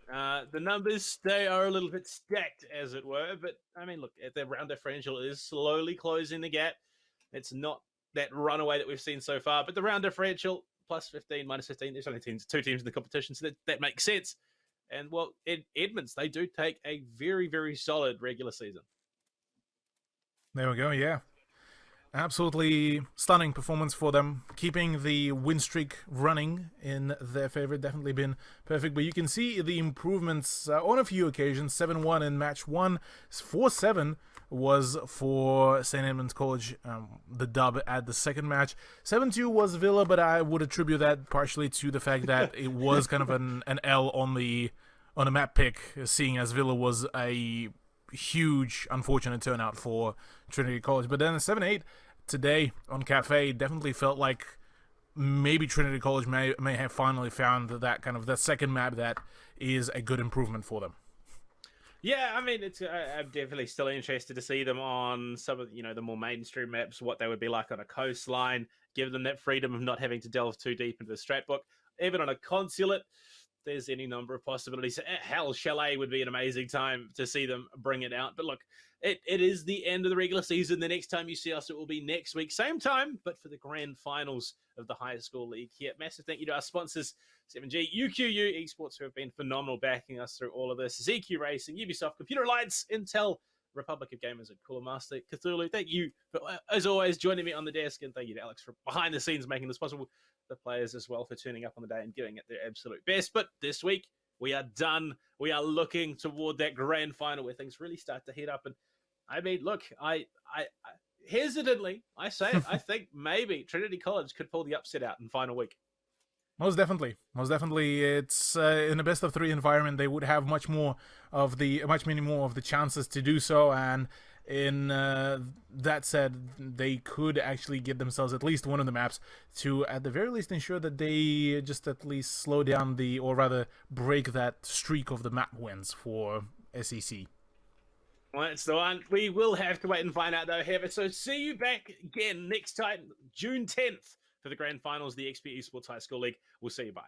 The numbers, they are a little bit stacked, as it were. But, I mean, look, the round differential is slowly closing the gap. It's not that runaway that we've seen so far. But the round differential, plus 15, minus 15, there's only two teams in the competition, so that makes sense. And, well, Edmonds, they do take a very, very solid regular season. There we go, yeah. Absolutely stunning performance for them. Keeping the win streak running in their favor. Definitely been perfect. But you can see the improvements on a few occasions. 7-1 in match 1. 4-7 was for St. Edmunds College, the dub at the second match. 7-2 was Villa, but I would attribute that partially to the fact that it was kind of an L on the map pick, seeing as Villa was a huge, unfortunate turnout for Trinity College. But then 7-8 today on Cafe definitely felt like maybe Trinity College may have finally found that second map that is a good improvement for them. Yeah, I mean, I'm definitely still interested to see them on some of the more mainstream maps, what they would be like on a coastline, give them that freedom of not having to delve too deep into the strat book. Even on a consulate, there's any number of possibilities. Hell, Chalet would be an amazing time to see them bring it out. But look, it is the end of the regular season. The next time you see us, it will be next week. Same time, but for the grand finals of the Highschool League here. Massive thank you to our sponsors, 7G, UQU Esports, who have been phenomenal backing us through all of this. ZQ Racing, Ubisoft, Computer Alliance, Intel, Republic of Gamers, and Cooler Master. Cthulhu, thank you for, as always, joining me on the desk. And thank you to Alex for behind the scenes making this possible. The players as well for turning up on the day and giving it their absolute best. But this week, we are done. We are looking toward that grand final where things really start to heat up. And I mean, look, I hesitantly, I say it, I think maybe Trinity College could pull the upset out in final week. Most definitely. It's in a best of 3 environment. They would have much many more of the chances to do so, and in that said, they could actually get themselves at least one of the maps to, at the very least, ensure that they just at least slow down or rather break that streak of the map wins for SEC. Well, that's the one. We will have to wait and find out, though, Heather. So see you back again next time, June 10th, for the grand finals of the XPHSL High School League. We'll see you. Bye.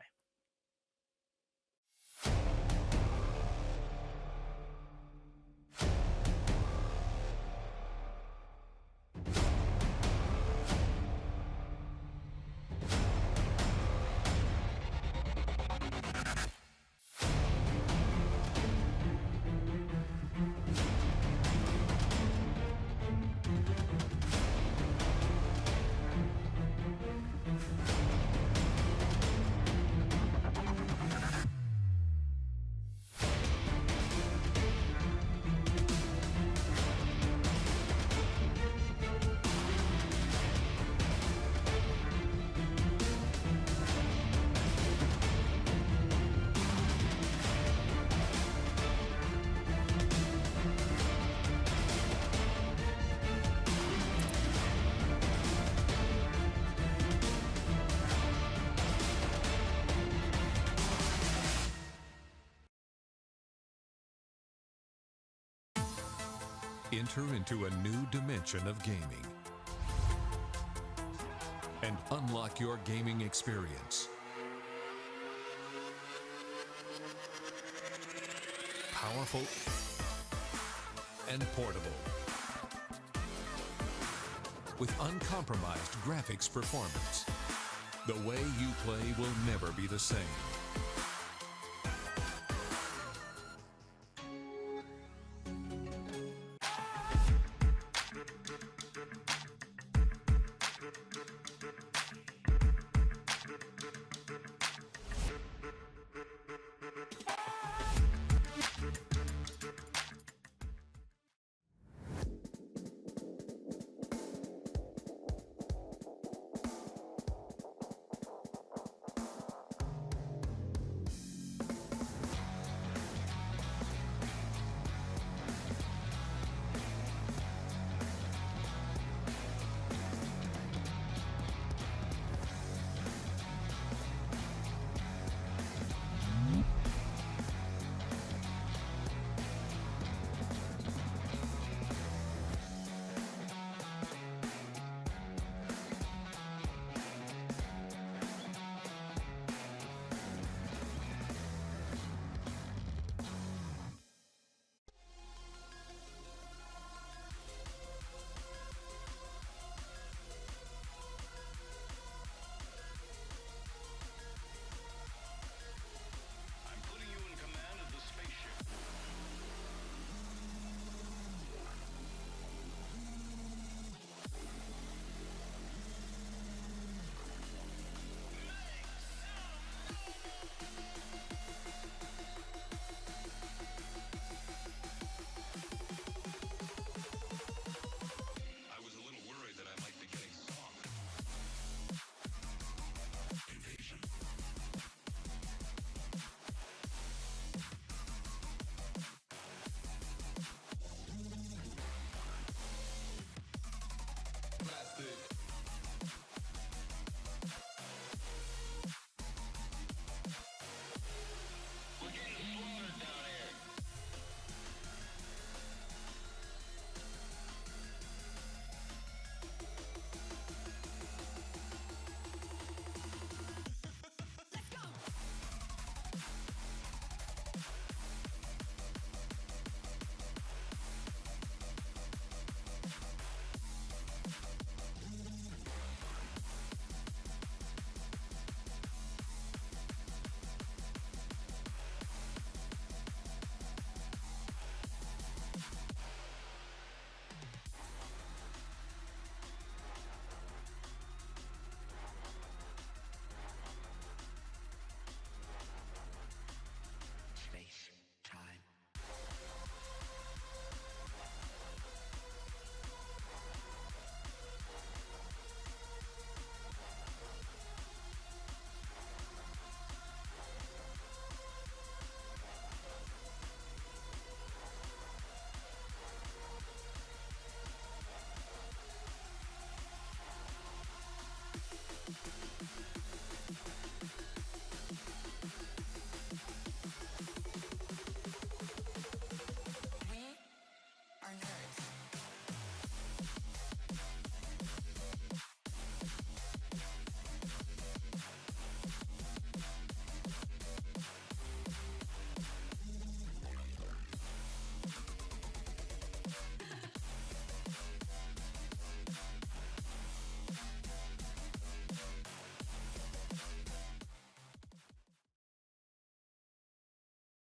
Enter into a new dimension of gaming and unlock your gaming experience. Powerful and portable, with uncompromised graphics performance. The way you play will never be the same.